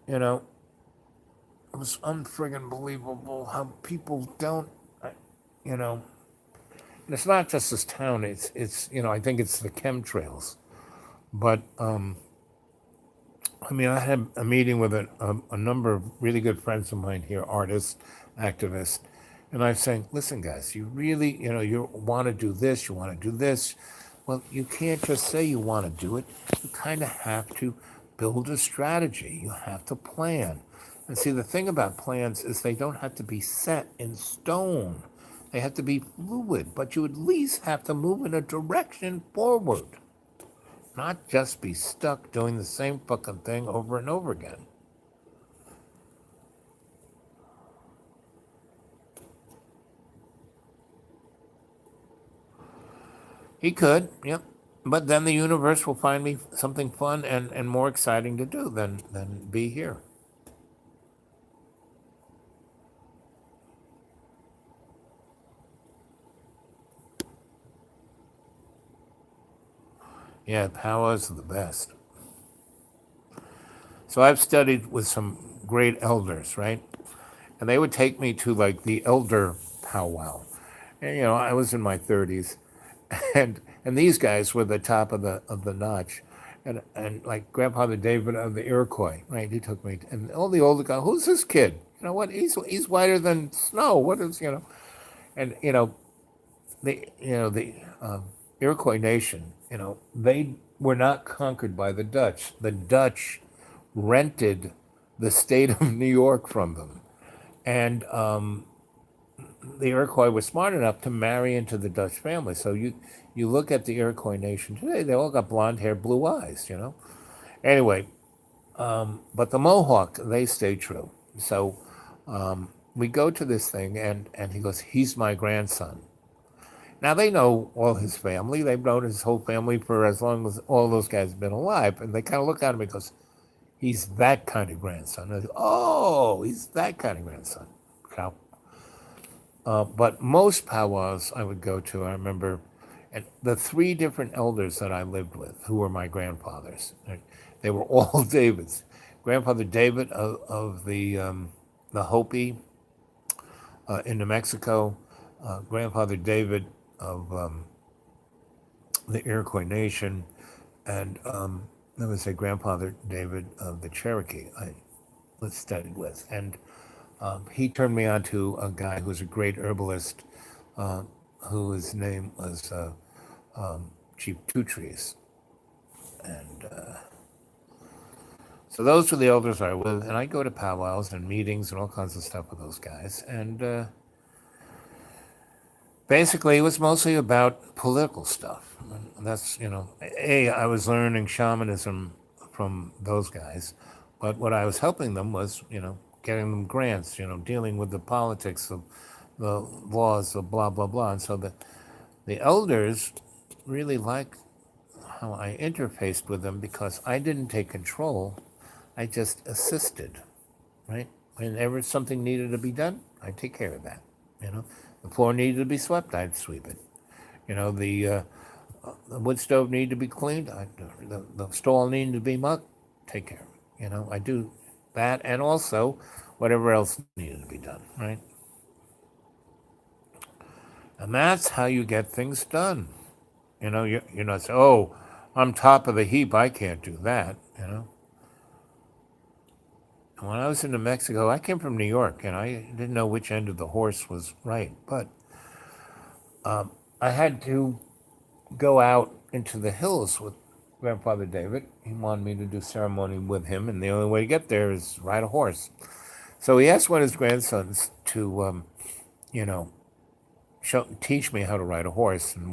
it was unfriggin' believable how people don't, you know, and it's not just this town, I think it's the chemtrails. But I mean, I had a meeting with a number of really good friends of mine here, artists, activists, and I was saying, listen, guys, you really, you want to do this, you want to do this. Well, you can't just say you want to do it. You kind of have to build a strategy. You have to plan. And see, the thing about plans is they don't have to be set in stone. They have to be fluid, but you at least have to move in a direction forward, not just be stuck doing the same fucking thing over and over again. He could, yep. But then the universe will find me something fun and more exciting to do than be here. Yeah, powwows are the best. So I've studied with some great elders, right? And they would take me to like the elder powwow. And I was in my 30s, and these guys were the top of the notch. And like Grandfather David of the Iroquois, right? He took me, and all the older guys. Who's this kid? You know what? He's whiter than snow. What is And the Iroquois nation. They were not conquered by the Dutch. The Dutch rented the state of New York from them, and the Iroquois were smart enough to marry into the Dutch family. So you look at the Iroquois nation today; they all got blonde hair, blue eyes. Anyway, but the Mohawk, they stay true. So we go to this thing, and he goes, "He's my grandson." Now they know all his family. They've known his whole family for as long as all those guys have been alive, and they kind of look at him and goes, "He's that kind of grandson." I go, "Oh, he's that kind of grandson." So, but most powwows I would go to, I remember, and the three different elders that I lived with, who were my grandfathers, right, they were all Davids. Grandfather David of the Hopi in New Mexico, Grandfather David of the Iroquois Nation, and there was a Grandfather David of the Cherokee I was studied with. And he turned me on to a guy who was a great herbalist, whose name was Chief Two Trees. And so those were the elders I was with. And I go to powwows and meetings and all kinds of stuff with those guys. And basically, it was mostly about political stuff. And that's, I was learning shamanism from those guys. But what I was helping them was, getting them grants, dealing with the politics of the laws of blah, blah, blah. And so the elders really liked how I interfaced with them because I didn't take control. I just assisted, right? Whenever something needed to be done, I'd take care of that. The floor needed to be swept, I'd sweep it. The wood stove needed to be cleaned, the stall needed to be mucked, take care of it. I do that, and also whatever else needed to be done, right? And that's how you get things done. You're not saying, "Oh, I'm top of the heap, I can't do that." And when I was in New Mexico, I came from New York, and I didn't know which end of the horse was right, but I had to go out into the hills with Grandfather David. He wanted me to do ceremony with him, and the only way to get there is ride a horse. So he asked one of his grandsons to, teach me how to ride a horse and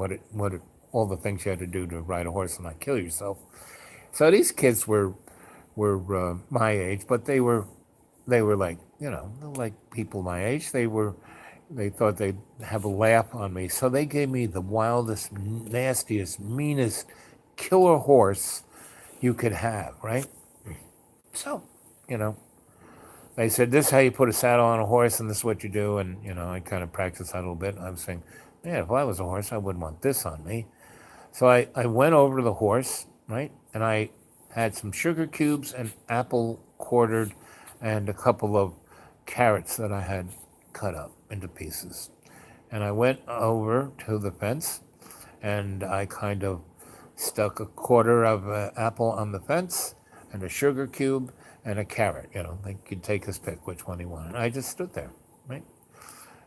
all the things you had to do to ride a horse and not kill yourself. So these kids were my age, but they were like like people my age. They thought they'd have a laugh on me, so they gave me the wildest, nastiest, meanest killer horse you could have, right? So, they said, "This is how you put a saddle on a horse, and this is what you do." And I kind of practiced that a little bit. And I was saying, "Man, if I was a horse, I wouldn't want this on me." So I went over to the horse, right, and I had some sugar cubes and apple quartered, and a couple of carrots that I had cut up into pieces. And I went over to the fence, and I kind of stuck a quarter of an apple on the fence, and a sugar cube, and a carrot. They could take his pick which one he wanted. I just stood there, right?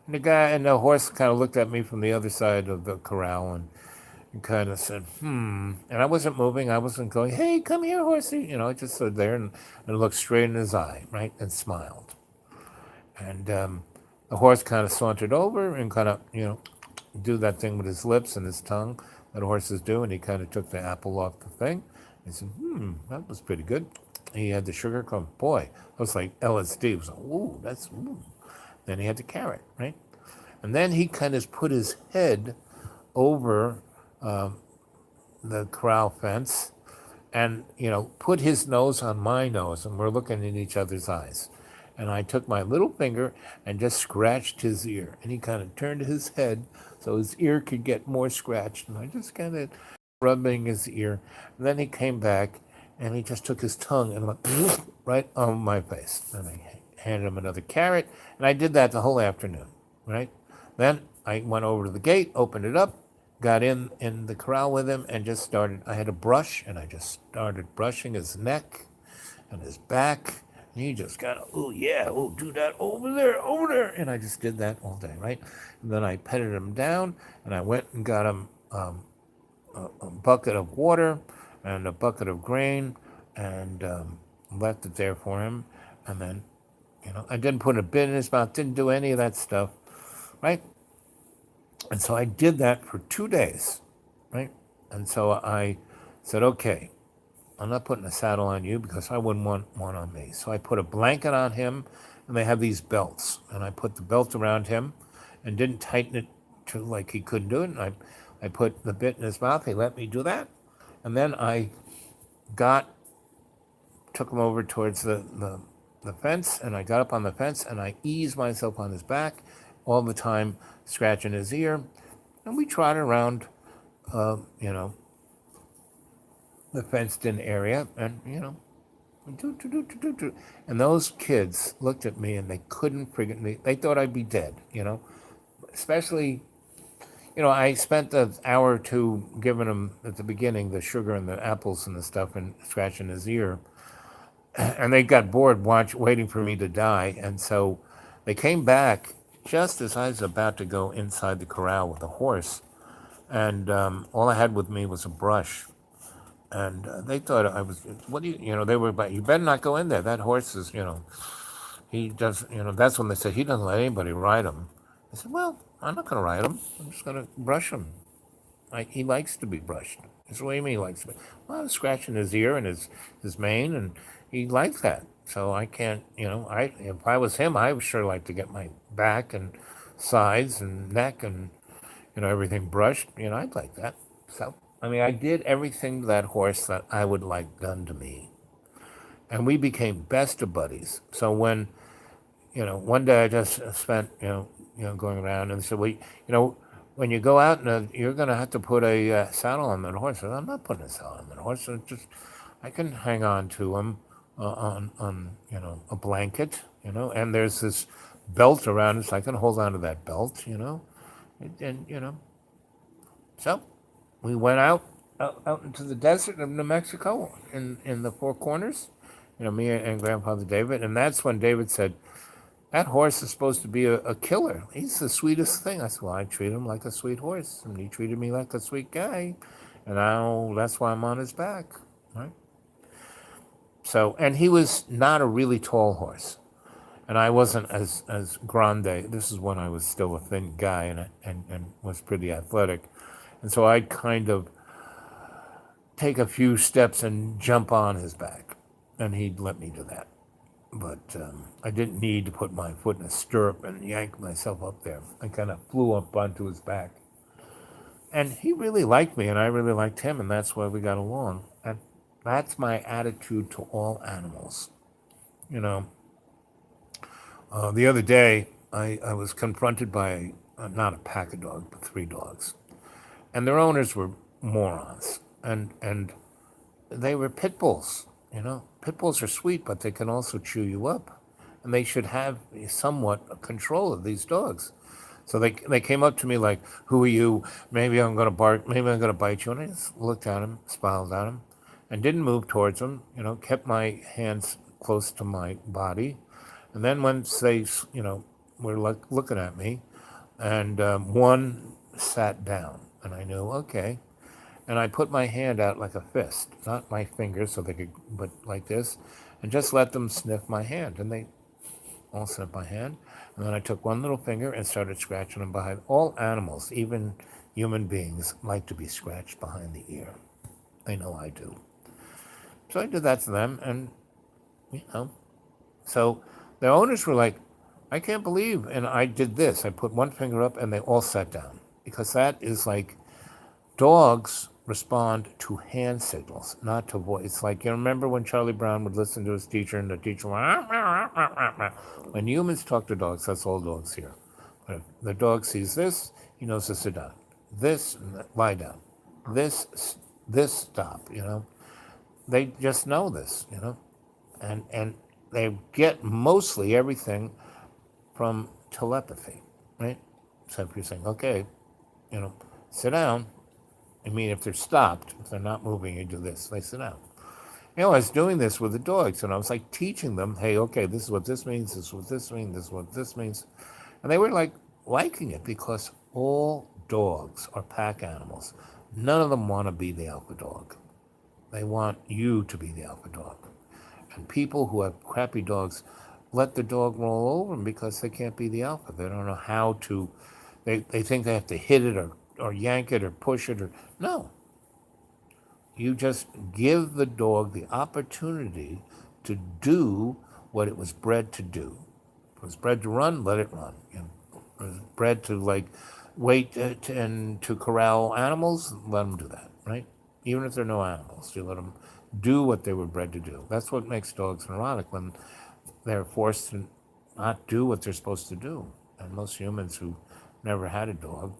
And the horse kind of looked at me from the other side of the corral and kind of said, "Hmm." And I wasn't moving. I wasn't going, "Hey, come here, horsey." I just stood there and looked straight in his eye, right, and smiled. And the horse kind of sauntered over and kind of, do that thing with his lips and his tongue that horses do. And he kind of took the apple off the thing. He said, "That was pretty good." He had the sugar cone. Boy, that was like LSD. It was like, "Ooh, that's, ooh." Then he had the carrot, right? And then he kind of put his head over the corral fence and, put his nose on my nose, and we're looking in each other's eyes. And I took my little finger and just scratched his ear. And he kind of turned his head so his ear could get more scratched. And I just kind of rubbing his ear. And then he came back and he just took his tongue and went right on my face. And I handed him another carrot. And I did that the whole afternoon, right? Then I went over to the gate, opened it up, got in the corral with him, and just started. I had a brush, and I just started brushing his neck and his back. And he just kind of, oh yeah, oh do that over there, over there, and I just did that all day, right? And then I petted him down, and I went and got him a bucket of water and a bucket of grain, and left it there for him. And then, I didn't put a bit in his mouth, didn't do any of that stuff, right? And so I did that for 2 days, right? And so I said, okay, I'm not putting a saddle on you because I wouldn't want one on me. So I put a blanket on him, and they have these belts. And I put the belt around him and didn't tighten it to like he couldn't do it. And I put the bit in his mouth. He let me do that. And then I took him over towards the fence, and I got up on the fence, and I eased myself on his back all the time, scratching his ear. And we trotted around, the fenced-in area, and, and those kids looked at me, and they couldn't forget me. They thought I'd be dead, especially, I spent an hour or two giving him, at the beginning, the sugar and the apples and the stuff and scratching his ear. And they got bored waiting for me to die. And so they came back just as I was about to go inside the corral with the horse. And all I had with me was a brush. And they thought I was, what do you, they were about, you better not go in there. That horse is, he does, that's when they said, he doesn't let anybody ride him. I said, well, I'm not going to ride him. I'm just going to brush him. He likes to be brushed. That's what do you mean he likes to be? Well, I was scratching his ear and his mane, and he likes that. So I can't, if I was him, I would sure like to get my back and sides and neck and, everything brushed. I'd like that. So, I did everything to that horse that I would like done to me. And we became best of buddies. So when, one day I just spent, going around and said, well, when you go out, you're going to have to put a saddle on that horse. I said, I'm not putting a saddle on that horse. I can hang on to him on a blanket, and there's this belt around it, so I can hold on to that belt, and so we went out into the desert of New Mexico in the Four Corners, me and Grandfather David, and that's when David said, that horse is supposed to be a killer. He's the sweetest thing. I said, well, I treat him like a sweet horse, and he treated me like a sweet guy, and now that's why I'm on his back, right? So, and he was not a really tall horse, and I wasn't as grande. This is when I was still a thin guy and was pretty athletic, and so I'd kind of take a few steps and jump on his back, and he'd let me do that. But I didn't need to put my foot in a stirrup and yank myself up there. I kind of flew up onto his back. And he really liked me, and I really liked him, and that's why we got along. And that's my attitude to all animals. The other day, I was confronted by, not a pack of dogs, but 3 dogs. And their owners were morons. And they were pit bulls. Pit bulls are sweet, but they can also chew you up. And they should have somewhat control of these dogs. So they came up to me like, who are you? Maybe I'm going to bark. Maybe I'm going to bite you. And I just looked at him, smiled at him, and didn't move towards him. Kept my hands close to my body. And then once they, were looking at me, and one sat down. And I knew, okay. And I put my hand out like a fist, not my fingers, so they could, but like this, and just let them sniff my hand. And they all sniffed my hand. And then I took one little finger and started scratching them behind. All animals, even human beings, like to be scratched behind the ear. They know I do. So I did that to them, and, so the owners were like, I can't believe, and I did this. I put one finger up, and they all sat down. Because that is like, dogs respond to hand signals, not to voice. It's like, remember when Charlie Brown would listen to his teacher, and the teacher would, when humans talk to dogs, that's all dogs hear. But if the dog sees this, he knows to sit down. This, lie down. This, this stop, They just know this, and they get mostly everything from telepathy, right? So if you're saying, okay, you know, sit down, I mean, if they're stopped, if they're not moving, you do this, they sit down. I was doing this with the dogs, and I was like teaching them, hey, okay, this is what this means, this is what this means, this is what this means. And they were like liking it because all dogs are pack animals. None of them want to be the alpha dog. They want you to be the alpha dog. And people who have crappy dogs let the dog roll over them because they can't be the alpha. They don't know how to, they think they have to hit it or yank it or push it or, no. You just give the dog the opportunity to do what it was bred to do. If it was bred to run, let it run. If it was bred to wait and to corral animals, let them do that, right? Even if there are no animals, you let them do what they were bred to do. That's what makes dogs neurotic, when they're forced to not do what they're supposed to do. And most humans who never had a dog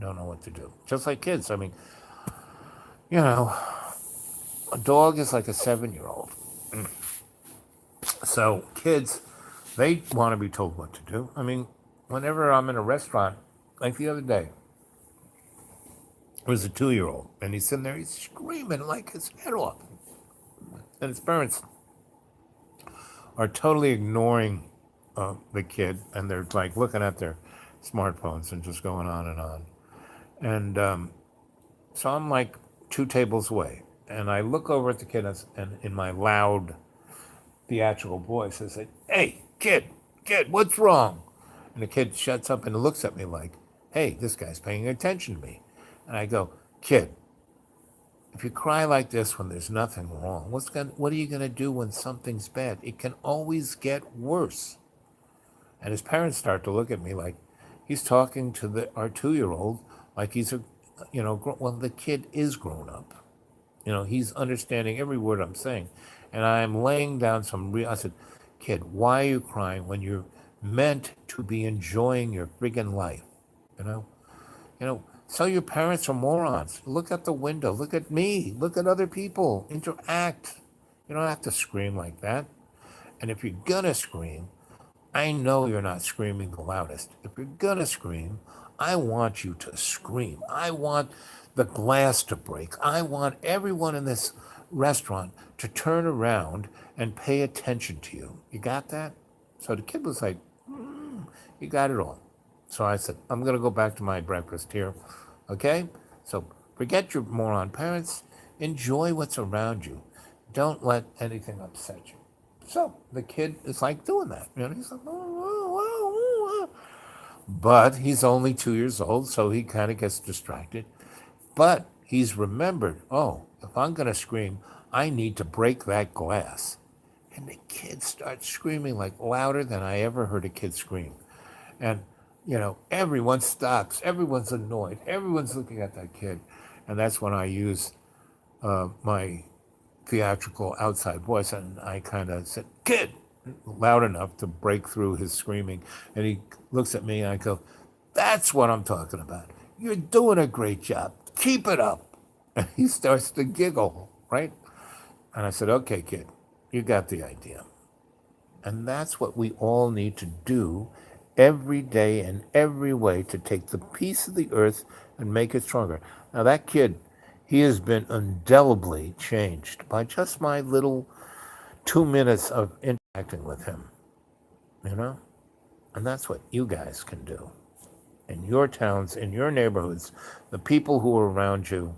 don't know what to do. Just like kids. I mean, a dog is like a 7-year-old. So kids, they want to be told what to do. I mean, whenever I'm in a restaurant, like the other day, there was a 2-year-old, and he's sitting there, he's screaming like his head off. And his parents are totally ignoring the kid, and they're like looking at their smartphones and just going on and on. And so I'm like 2 tables away, and I look over at the kid, and in my loud theatrical voice, I say, "Hey, kid, what's wrong?" And the kid shuts up and looks at me like, "Hey, this guy's paying attention to me." And I go, "Kid, if you cry like this when there's nothing wrong, what are you going to do when something's bad? It can always get worse." And his parents start to look at me like he's talking to our 2-year-old like he's well, the kid is grown up. He's understanding every word I'm saying. And I'm laying down I said, "Kid, why are you crying when you're meant to be enjoying your friggin' life? You know? So your parents are morons. Look at the window. Look at me. Look at other people. Interact. You don't have to scream like that. And if you're gonna scream, I know you're not screaming the loudest. If you're gonna scream, I want you to scream. I want the glass to break. I want everyone in this restaurant to turn around and pay attention to you. You got that?" So the kid was like, "You got it all." So I said, "I'm going to go back to my breakfast here. Okay? So forget your moron parents. Enjoy what's around you. Don't let anything upset you." So the kid is like doing that. He's like, but he's only 2 years old, so he kind of gets distracted. But he's remembered, oh, if I'm going to scream, I need to break that glass. And the kid starts screaming like louder than I ever heard a kid scream. And, everyone stops. Everyone's annoyed. Everyone's looking at that kid. And that's when I use my theatrical outside voice. And I kind of said, "Kid," loud enough to break through his screaming. And he looks at me and I go, "That's what I'm talking about. You're doing a great job. Keep it up." And he starts to giggle, right? And I said, "Okay, kid, you got the idea." And that's what we all need to do every day in every way to take the piece of the earth and make it stronger. Now, that kid, he has been indelibly changed by just my little 2 minutes of interacting with him, And that's what you guys can do in your towns, in your neighborhoods, the people who are around you.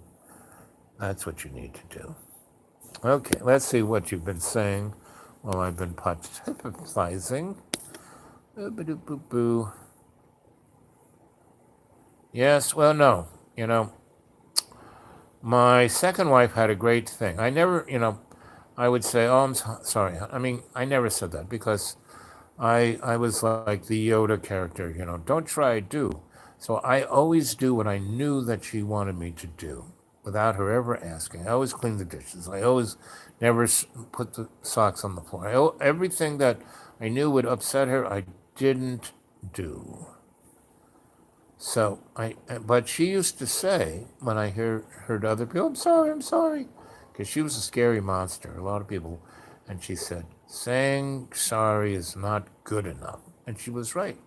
That's what you need to do. Okay, let's see what you've been saying while I've been pontificizing. Boo. Yes, well, no. My second wife had a great thing. I never, I would say, "Oh, I'm sorry." I mean, I never said that because I was like the Yoda character, "Don't try, do." So I always do what I knew that she wanted me to do without her ever asking. I always clean the dishes. I always never put the socks on the floor. Everything that I knew would upset her, I didn't do. So but she used to say when I heard other people, I'm sorry, because she was a scary monster. A lot of people, and she said, saying sorry is not good enough, and she was right.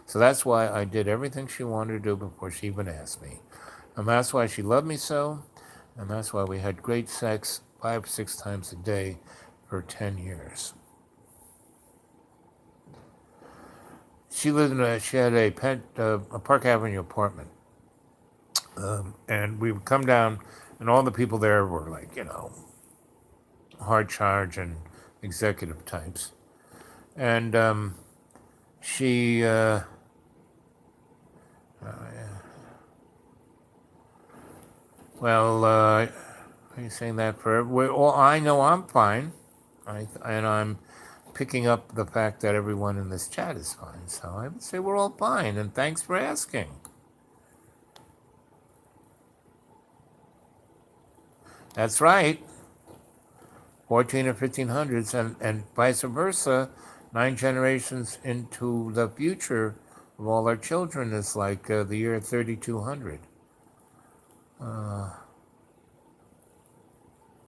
So that's why I did everything she wanted to do before she even asked me, and that's why she loved me so, and that's why we had great sex 5 or 6 times a day for 10 years. She lived in she had a Park Avenue apartment. And we would come down, and all the people there were like, hard charge and executive types. And she, are you saying that for? Well, I know I'm fine, and I'm picking up the fact that everyone in this chat is fine. So I would say we're all fine, and thanks for asking. That's right. 14 or 1500s, and vice versa, 9 generations into the future of all our children is like the year 3200.